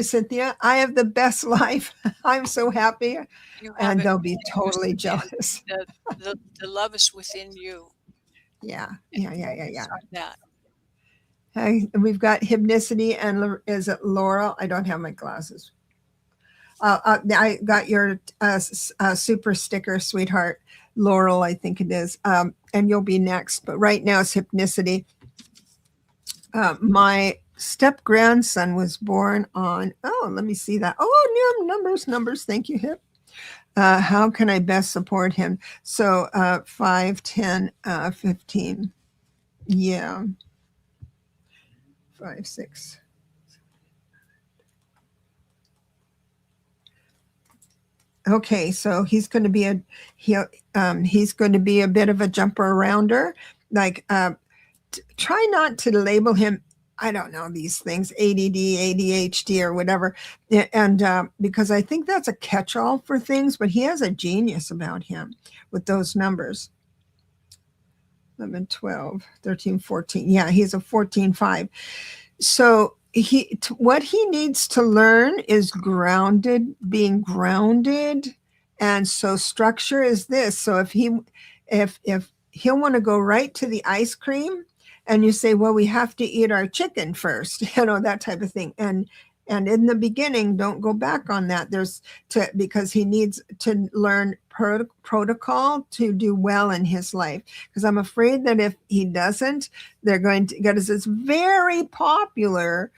Cynthia? I have the best life. I'm so happy. You have And it they'll be within you, totally Cynthia. jealous. The love is within you. Yeah. Focus on that. We've got Hypnicity, and is it Laurel? I don't have my glasses. I got your super sticker, sweetheart. Laurel, I think it is. And you'll be next. But right now it's Hypnicity. My step grandson was born on, oh, let me see that. Oh, numbers. Thank you, Hip. How can I best support him? So 5, 10, 15. Yeah. 5, 6. Okay, so he's going to be he's going to be a bit of a jumper arounder. Like try not to label him, I don't know, these things, ADD, ADHD, or whatever. And because I think that's a catch-all for things, but he has a genius about him with those numbers. 11, 12, 13, 14. Yeah, he's a 14-5. So what he needs to learn is being grounded. And so structure is this. So if he'll want to go right to the ice cream, and you say, well, we have to eat our chicken first, that type of thing. And in the beginning, don't go back on that. Because he needs to learn protocol to do well in his life. Because I'm afraid that if he doesn't, they're going to get us. It's very popular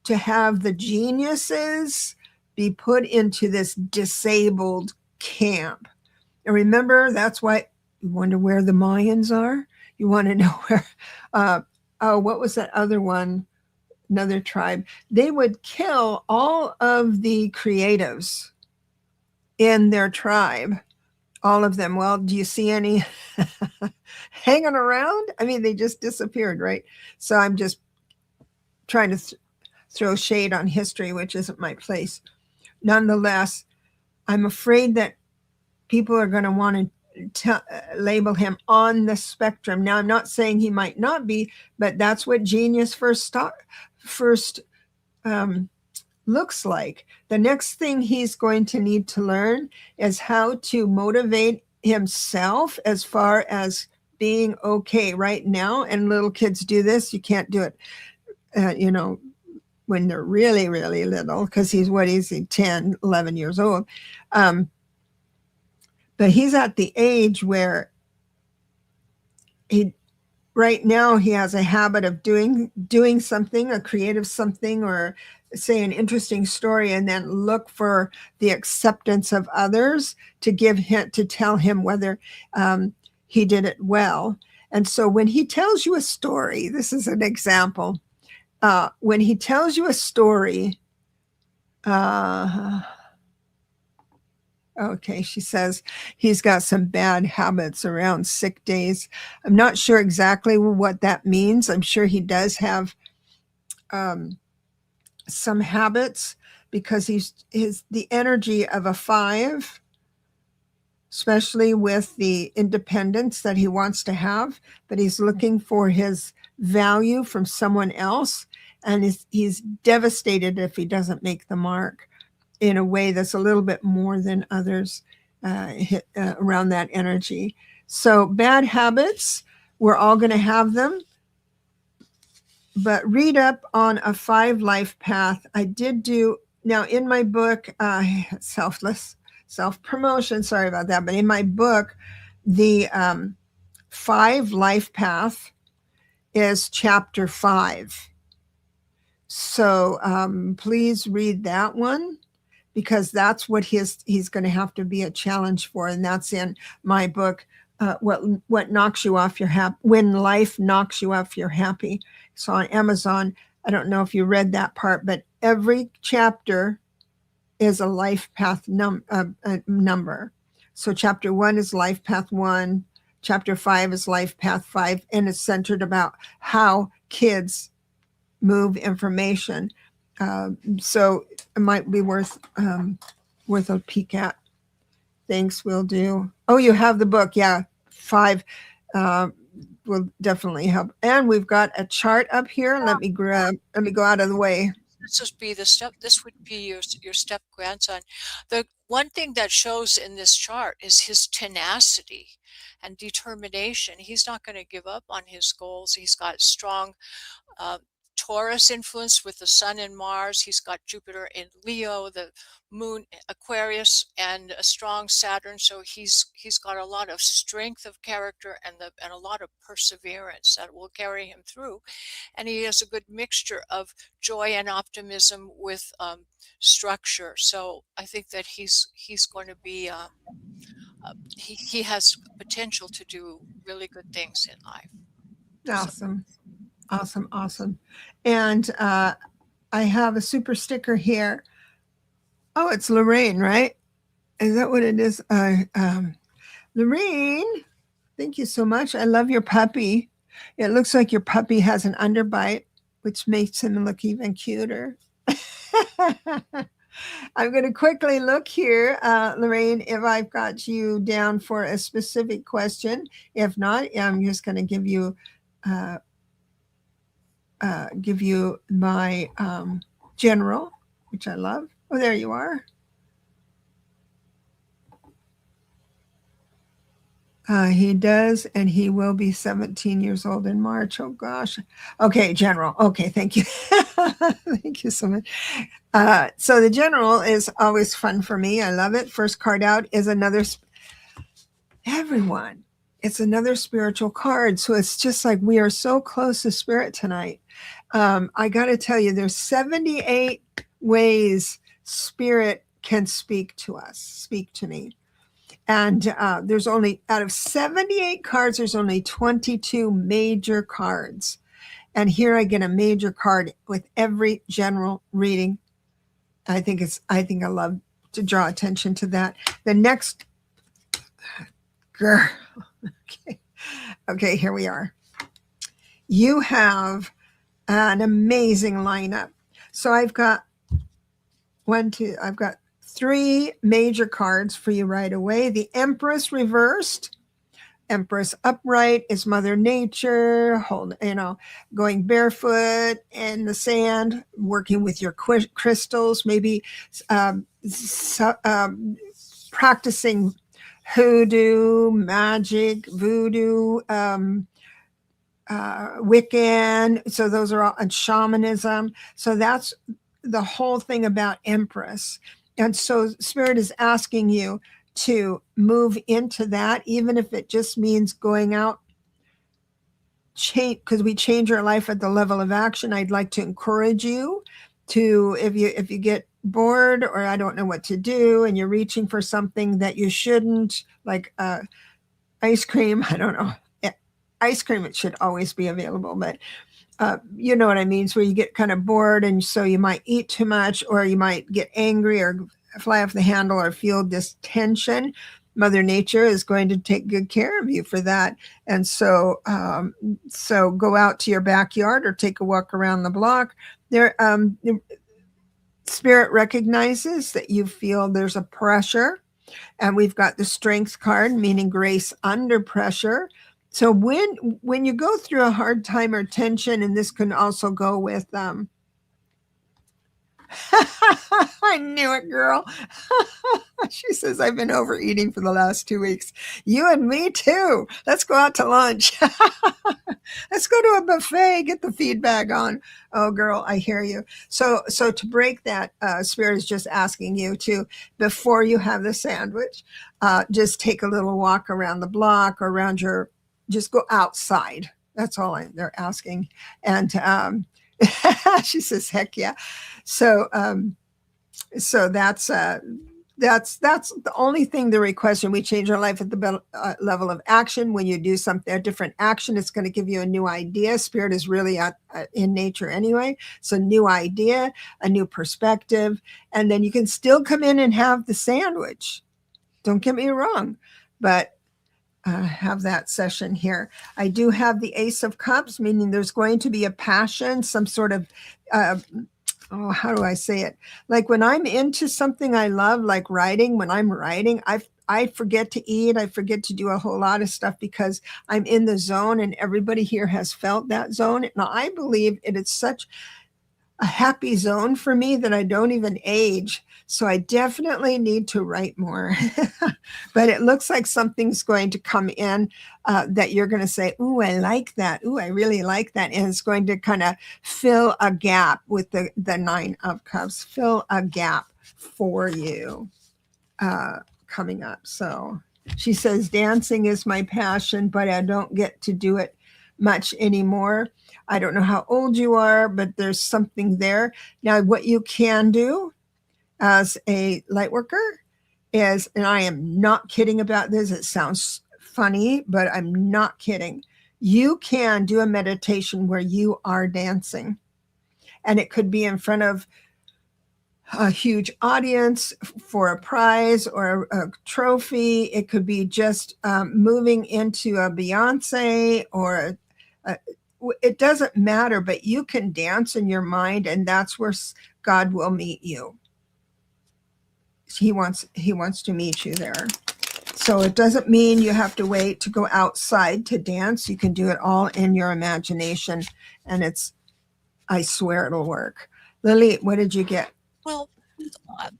to have the geniuses be put into this disabled camp. And remember, that's why you wonder where the Mayans are. You want to know where, what was that other one? Another tribe. They would kill all of the creatives in their tribe, all of them. Well, do you see any hanging around? I mean, they just disappeared, right? So I'm just trying to throw shade on history, which isn't my place. Nonetheless, I'm afraid that people are going to want to label him on the spectrum. Now, I'm not saying he might not be, but that's what genius first looks like. The next thing he's going to need to learn is how to motivate himself as far as being okay right now. And little kids do this. You can't do it, when they're really, really little, because he's 10, 11 years old. But he's at the age where right now he has a habit of doing something, a creative something, or say an interesting story, and then look for the acceptance of others to tell him whether he did it well. And so when he tells you a story, this is an example. When he tells you a story, okay, she says he's got some bad habits around sick days. I'm not sure exactly what that means. I'm sure he does have some habits, because he's the energy of a 5, especially with the independence that he wants to have, but he's looking for his value from someone else, and he's devastated if he doesn't make the mark in a way that's a little bit more than others around that energy. So bad habits, we're all going to have them. But read up on a 5 life path. I did do, now in my book, self-promotion, sorry about that, but in my book, the 5 life path is chapter 5. So please read that one, because that's what he's going to have to be a challenge for. And that's in my book, what knocks you off your happy, when life knocks you off your happy. So on Amazon, I don't know if you read that part, but every chapter is a life path number. So chapter 1 is life path 1, chapter 5 is life path 5, and it's centered about how kids move information. So it might be worth a peek at. Thanks, will do. Oh, you have the book. Yeah, 5 will definitely help. And we've got a chart up here. Let me go out of the way. This would be your step grandson. The one thing that shows in this chart is his tenacity and determination. He's not going to give up on his goals. He's got strong Taurus influence with the Sun and Mars. He's got Jupiter in Leo, the Moon Aquarius, and a strong Saturn. So he's got a lot of strength of character and a lot of perseverance that will carry him through. And he has a good mixture of joy and optimism with structure. So I think that he's going to be he has potential to do really good things in life. Awesome. Awesome. And I have a super sticker here. Oh, it's Lorraine, right? Is that what it is? Lorraine, thank you so much. I love your puppy. It looks like your puppy has an underbite, which makes him look even cuter. I'm going to quickly look here, Lorraine, if I've got you down for a specific question. If not, I'm just going to give you my general, which I love. Oh, there you are. He does, and he will be 17 years old in March. Oh, gosh. Okay, general. Okay, thank you. Thank you so much. So the general is always fun for me. I love it. First card out is another, everyone. It's another spiritual card. So it's just like we are so close to spirit tonight. I got to tell you, there's 78 ways spirit can speak to us, speak to me. And there's only, out of 78 cards, there's only 22 major cards. And here I get a major card with every general reading. I think I love to draw attention to that. The next, girl, okay, here we are. You have an amazing lineup. So I've got I've got 3 major cards for you right away. The Empress reversed. Empress upright is Mother Nature, going barefoot in the sand, working with your crystals, maybe practicing hoodoo, magic, voodoo, Wiccan. So those are all, and shamanism. So that's the whole thing about Empress. And so Spirit is asking you to move into that, even if it just means going out, change, because we change our life at the level of action. I'd like to encourage you to, if you get bored or I don't know what to do and you're reaching for something that you shouldn't, like ice cream, I don't know. Ice cream, it should always be available, but you know what I mean? So where you get kind of bored and so you might eat too much or you might get angry or fly off the handle or feel this tension. Mother Nature is going to take good care of you for that. And so so go out to your backyard or take a walk around the block. There, Spirit recognizes that you feel there's a pressure, and we've got the Strength card, meaning grace under pressure. So when you go through a hard time or tension, and this can also go with, I knew it, girl. She says, I've been overeating for the last 2 weeks. You and me too. Let's go out to lunch. Let's go to a buffet, get the feedback on. Oh, girl, I hear you. So to break that, Spirit is just asking you to, before you have the sandwich, just take a little walk around the block or around just go outside. That's all they're asking. And she says, heck yeah. So that's the only thing they're requesting. We change our life at the level of action. When you do something, a different action, it's going to give you a new idea. Spirit is really in nature anyway. So new idea, a new perspective, and then you can still come in and have the sandwich. Don't get me wrong, but have that session here. I do have the Ace of Cups, meaning there's going to be a passion, some sort of, how do I say it? Like when I'm into something I love, like writing, when I'm writing, I forget to eat. I forget to do a whole lot of stuff because I'm in the zone, and everybody here has felt that zone. Now, I believe it is such a happy zone for me that I don't even age. So I definitely need to write more. But it looks like something's going to come in that you're going to say, ooh, I like that. Ooh, I really like that. And it's going to kind of fill a gap with the Nine of Cups, fill a gap for you coming up. So she says, dancing is my passion, but I don't get to do it much anymore. I don't know how old you are, but there's something there. Now, what you can do as a light worker is, and I am not kidding about this, it sounds funny, but I'm not kidding. You can do a meditation where you are dancing, and it could be in front of a huge audience for a prize or a trophy. It could be just moving into a Beyonce or it doesn't matter, but you can dance in your mind, and that's where God will meet you. He wants to meet you there. So it doesn't mean you have to wait to go outside to dance. You can do it all in your imagination, and I swear it'll work. Lily, what did you get? Well,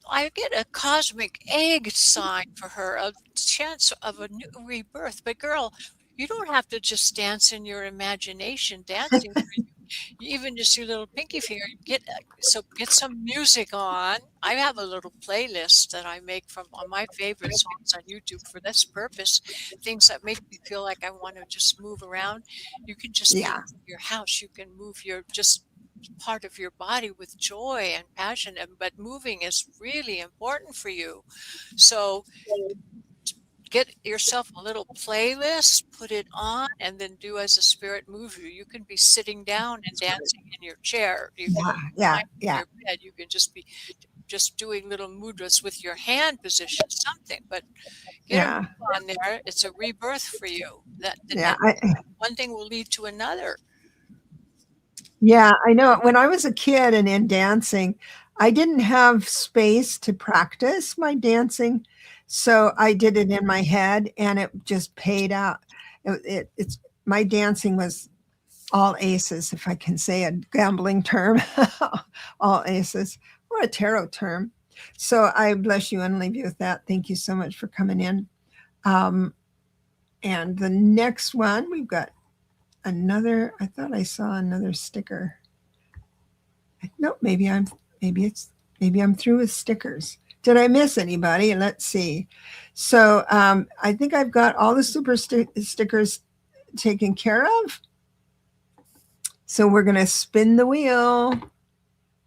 I get a cosmic egg sign for her, a chance of a new rebirth. But girl, you don't have to just dance in your imagination. Dancing, even just your little pinky finger. Get some music on. I have a little playlist that I make from on my favorite songs on YouTube for this purpose. Things that make me feel like I want to just move around. You can just do Yeah. it in your house. You can move your just part of your body with joy and passion, but moving is really important for you. So get yourself a little playlist, put it on, and then do as the spirit moves you. You can be sitting down and dancing in your chair. You can be Yeah. lying in your bed. You can just be just doing little mudras with your hand position, something. But get a move on there. It's a rebirth for you. And one thing will lead to another. Yeah, I know. When I was a kid and in dancing, I didn't have space to practice my dancing. So I did it in my head and it just paid out. It's my dancing was all aces, if I can say a gambling term, all aces, or a tarot term. So I bless you and leave you with that. Thank you so much for coming in. And the next one, we've got another, I thought I saw another sticker. No, maybe I'm through with stickers. Did I miss anybody? Let's see. So I think I've got all the super stickers taken care of. So we're going to spin the wheel.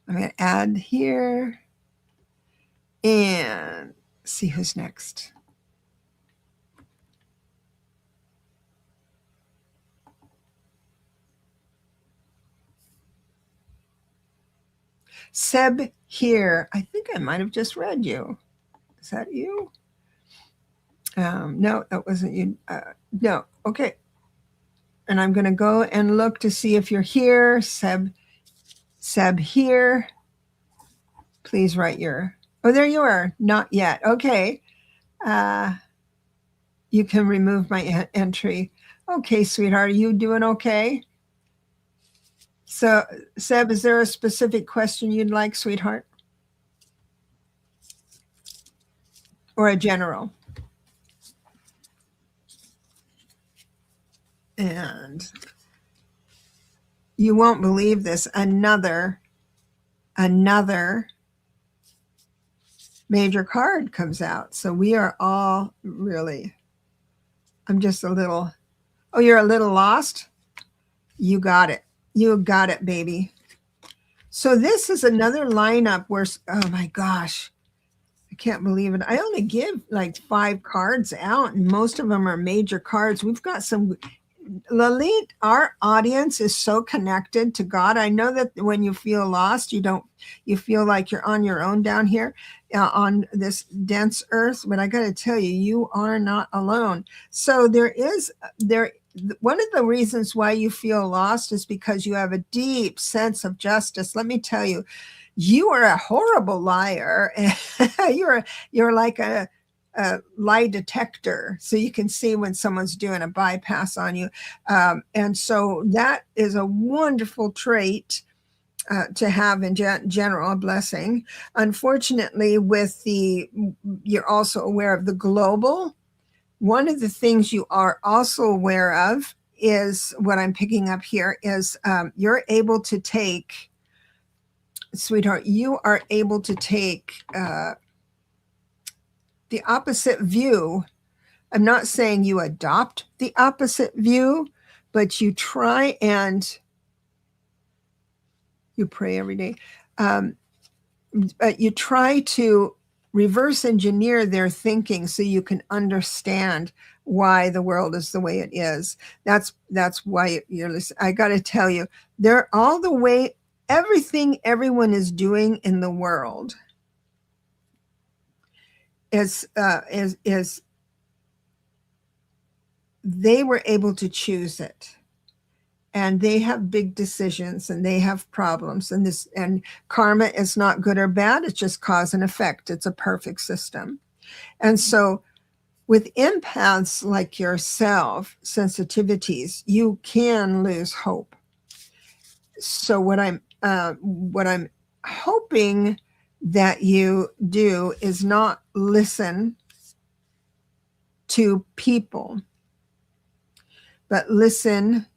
I'm going to add here and see who's next. Seb here. I think I might have just read you. Is that you? No, that wasn't you. No. Okay. And I'm going to go and look to see if you're here. Seb here. Please write your, oh, there you are. Not yet. Okay. You can remove my entry. Okay, sweetheart. Are you doing okay? So, Seb, is there a specific question you'd like, sweetheart? Or a general? And you won't believe this. Another major card comes out. So we are all really, I'm just a little, oh, you're a little lost? You got it. You got it, baby. So this is another lineup where, oh my gosh, I can't believe it. I only give like 5 cards out, and most of them are major cards. We've got some, Lalit, our audience is so connected to God. I know that when you feel lost, you feel like you're on your own down here on this dense earth. But I got to tell you, you are not alone. So one of the reasons why you feel lost is because you have a deep sense of justice. Let me tell you, you are a horrible liar. You're like a lie detector, so you can see when someone's doing a bypass on you. And so that is a wonderful trait to have in general a blessing. Unfortunately, you're also aware of the global. One of the things you are also aware of is what I'm picking up here is you're able to take, sweetheart, you are able to take the opposite view. I'm not saying you adopt the opposite view, but you try and you pray every day. But you try to reverse engineer their thinking so you can understand why the world is the way it is. That's why you're listening. I got to tell you, they're all the way, everything everyone is doing in the world is they were able to choose it. And they have big decisions and they have problems, and karma is not good or bad. It's just cause and effect. It's a perfect system. And so with empaths like yourself, sensitivities, you can lose hope. So what I'm hoping that you do is not listen to people, but listen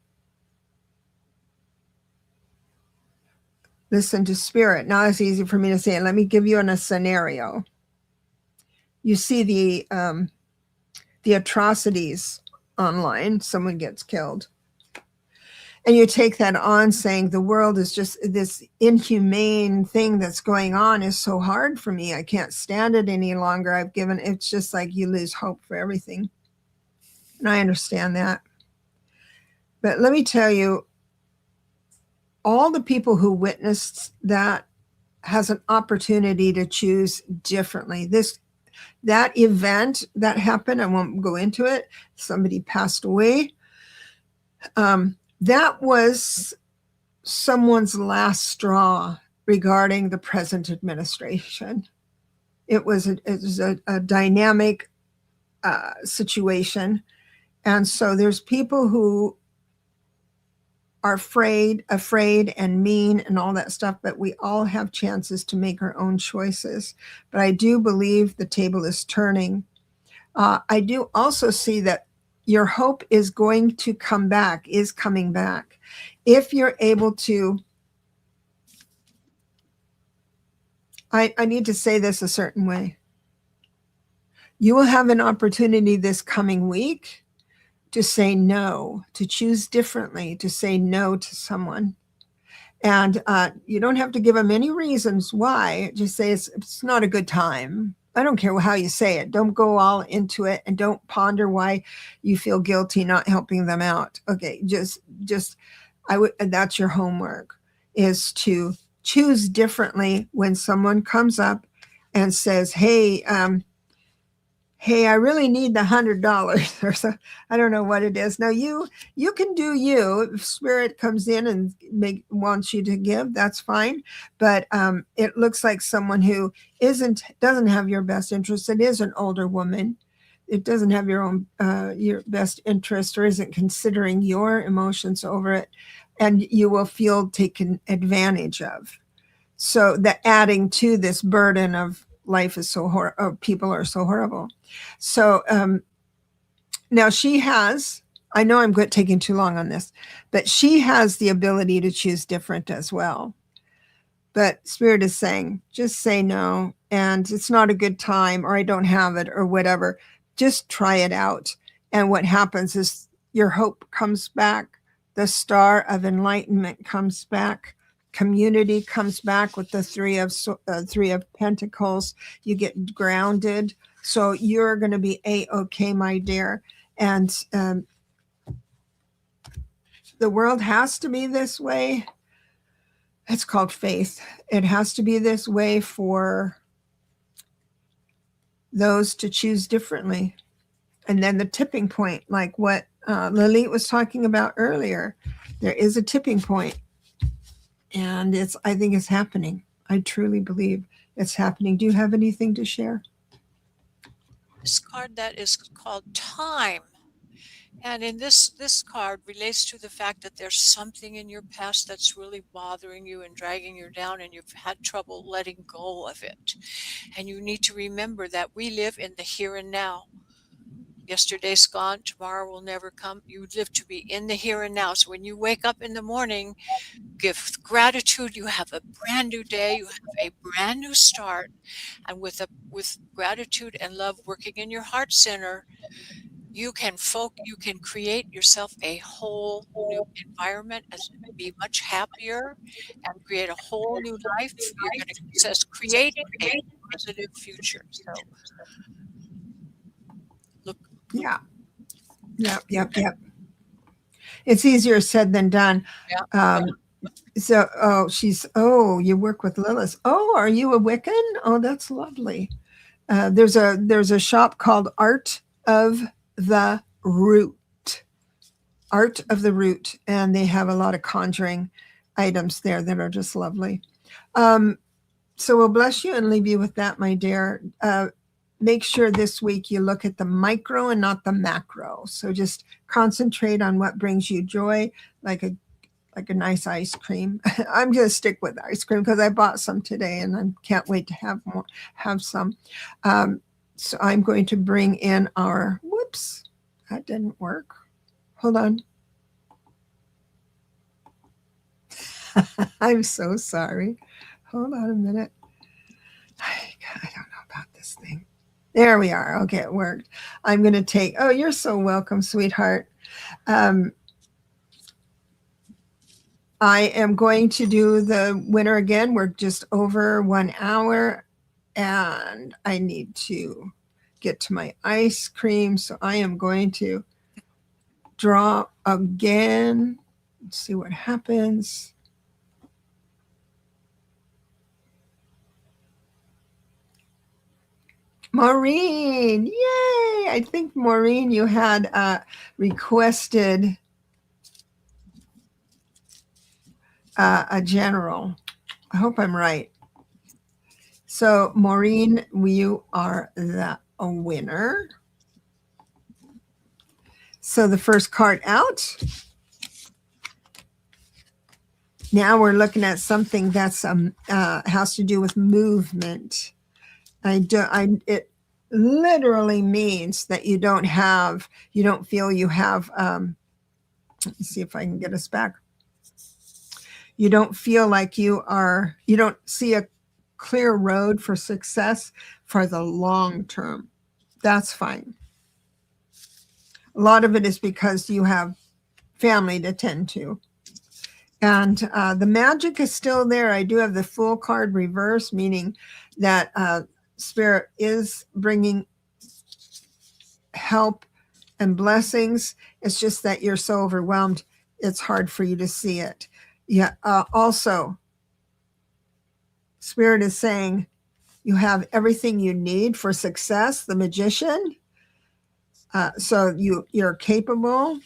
to spirit. Now it's easy for me to say it. Let me give you a scenario. You see the atrocities online, someone gets killed. And you take that on saying the world is just this inhumane thing that's going on is so hard for me. I can't stand it any longer. It's just like you lose hope for everything. And I understand that. But let me tell you, all the people who witnessed that has an opportunity to choose differently. That event that happened, I won't go into it. Somebody passed away. That was someone's last straw regarding the present administration. It was a dynamic situation. And so there's people who are afraid and mean and all that stuff, but we all have chances to make our own choices. But I do believe the table is turning. I do also see that your hope is going to come back, is coming back. If you're able to, I need to say this a certain way. You will have an opportunity this coming week to say no, to choose differently, to say no to someone. And you don't have to give them any reasons why. Just say it's not a good time. I don't care how you say it. Don't go all into it and don't ponder why you feel guilty not helping them out. Okay, that's your homework, is to choose differently when someone comes up and says, hey, I really need the $100 or so. I don't know what it is. Now you can do you. If spirit comes in and wants you to give, that's fine. But it looks like someone who doesn't have your best interest. It is an older woman. It doesn't have your best interest, or isn't considering your emotions over it, and you will feel taken advantage of. So that adding to this burden of life is so horrible, people are so horrible. So now she has, I know I'm taking too long on this, but she has the ability to choose different as well. But spirit is saying, just say no, and it's not a good time, or I don't have it, or whatever. Just try it out. And what happens is your hope comes back. The star of enlightenment comes back. Community comes back with the three of Pentacles. You get grounded. So you're going to be A-okay, my dear. And the world has to be this way. It's called faith. It has to be this way for those to choose differently. And then the tipping point, like what Lalit was talking about earlier, there is a tipping point. And I think it's happening. I truly believe it's happening. Do you have anything to share? This card that is called Time. And in this card relates to the fact that there's something in your past that's really bothering you and dragging you down, and you've had trouble letting go of it. And you need to remember that we live in the here and now. Yesterday's gone, tomorrow will never come. You live to be in the here and now. So when you wake up in the morning, give gratitude. You have a brand new day. You have a brand new start. And with gratitude and love working in your heart center, you can create yourself a whole new environment, as be much happier and create a whole new life. You're going to, it says creating a positive future. So look. Yeah. Yep. It's easier said than done. Yeah. So, you work with Lilith. Oh, are you a Wiccan? Oh, that's lovely. There's a shop called Art of the Root. Art of the Root, and they have a lot of conjuring items there that are just lovely. So we'll bless you and leave you with that, my dear. Make sure this week you look at the micro and not the macro. So just concentrate on what brings you joy, like a nice ice cream. I'm going to stick with ice cream because I bought some today and I can't wait to have some. So I'm going to bring in our, whoops, that didn't work. Hold on. I'm so sorry. Hold on a minute. I don't know about this thing. There we are. Okay, it worked. I'm going to take, oh, you're so welcome, sweetheart. I am going to do the winner again. We're just over 1 hour and I need to get to my ice cream. So I am going to draw again. Let's see what happens. Maureen, yay! I think, Maureen, you had requested a general. I hope I'm right. So, Maureen, you are the winner. So the first card out. Now we're looking at something that's has to do with movement. It literally means that you don't feel you have, let me see if I can get us back. You don't feel like you don't see a clear road for success for the long term. That's fine. A lot of it is because you have family to tend to. And the magic is still there. I do have the Fool card reverse, meaning that Spirit is bringing help and blessings. It's just that you're so overwhelmed, it's hard for you to see it. Yeah. Also, Spirit is saying you have everything you need for success, the Magician. So you're capable,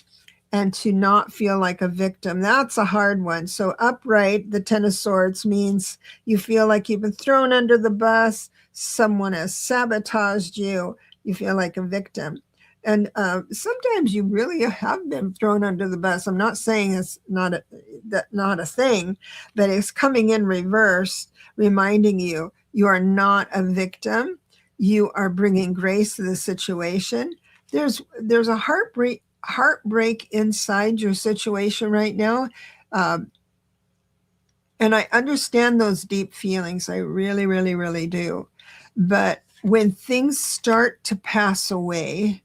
and to not feel like a victim. That's a hard one. So upright, the Ten of Swords, means you feel like you've been thrown under the bus. Someone has sabotaged you. You feel like a victim. And sometimes you really have been thrown under the bus. I'm not saying it's not a thing, but it's coming in reverse, reminding you are not a victim. You are bringing grace to the situation. There's a heartbreak inside your situation right now. And I understand those deep feelings. I really, really, really do. But when things start to pass away,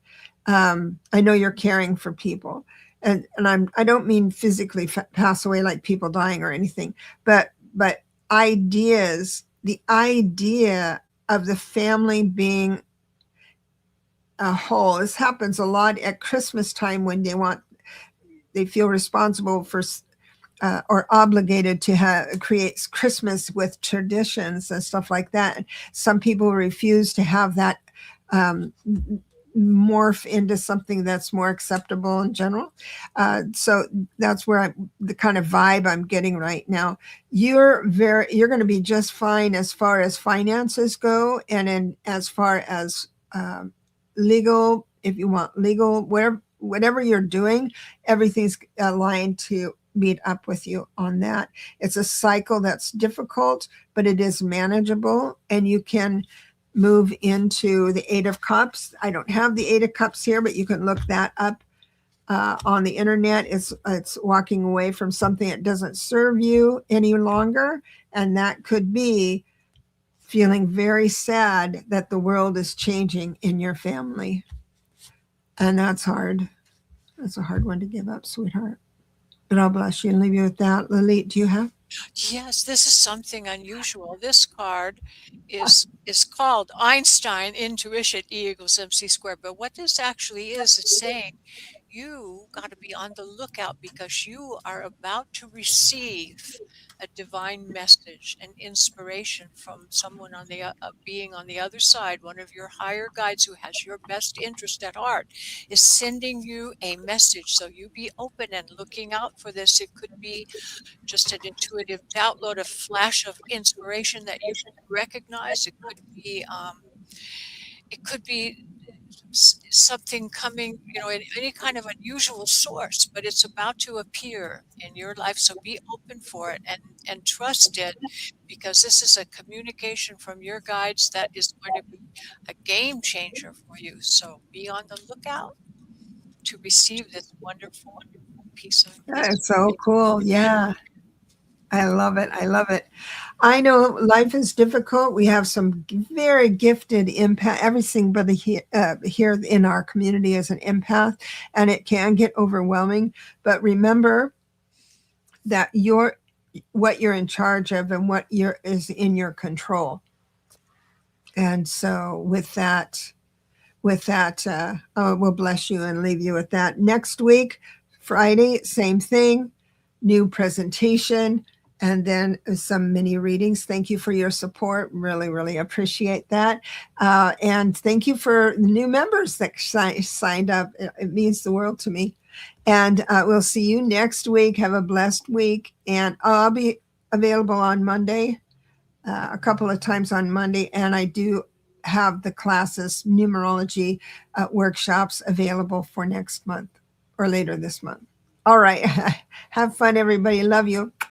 I know you're caring for people. And I don't mean physically pass away like people dying or anything, but ideas, the idea of the family being a whole. This happens a lot at Christmas time when they feel responsible for or obligated to create Christmas with traditions and stuff like that. Some people refuse to have that morph into something that's more acceptable in general. So that's where the kind of vibe I'm getting right now. You're going to be just fine as far as finances go, and as far as legal, if you want legal, whatever you're doing, everything's aligned to meet up with you on that. It's a cycle that's difficult, but it is manageable, and you can move into the Eight of Cups. I don't have the Eight of Cups here, but you can look that up on the internet. It's walking away from something that doesn't serve you any longer, and that could be feeling very sad that the world is changing in your family, and that's hard. That's a hard one to give up, sweetheart. But I'll bless you and leave you with that. Lalit, do you have? Yes, this is something unusual. This card is called Einstein Intuition E equals MC squared. But what this actually is saying you got to be on the lookout because you are about to receive a divine message, an inspiration from someone on the being on the other side. One of your higher guides who has your best interest at heart is sending you a message. So you be open and looking out for this. It could be just an intuitive download, a flash of inspiration that you recognize. It could be something coming, in any kind of unusual source, but it's about to appear in your life. So be open for it and trust it, because this is a communication from your guides that is going to be a game changer for you. So be on the lookout to receive this wonderful piece of It's so cool. information. Yeah. I love it. I love it. I know life is difficult. We have some very gifted empath. Everybody here in our community is an empath, and it can get overwhelming. But remember that what you're in charge of and what is in your control. And so with that, we'll bless you and leave you with that. Next week, Friday, same thing, new presentation, and then some mini readings. Thank you for your support. Really, really appreciate that. And thank you for the new members that signed up. It means the world to me. And we'll see you next week. Have a blessed week. And I'll be available on Monday, a couple of times on Monday. And I do have the classes, numerology workshops available for next month or later this month. All right. Have fun, everybody. Love you.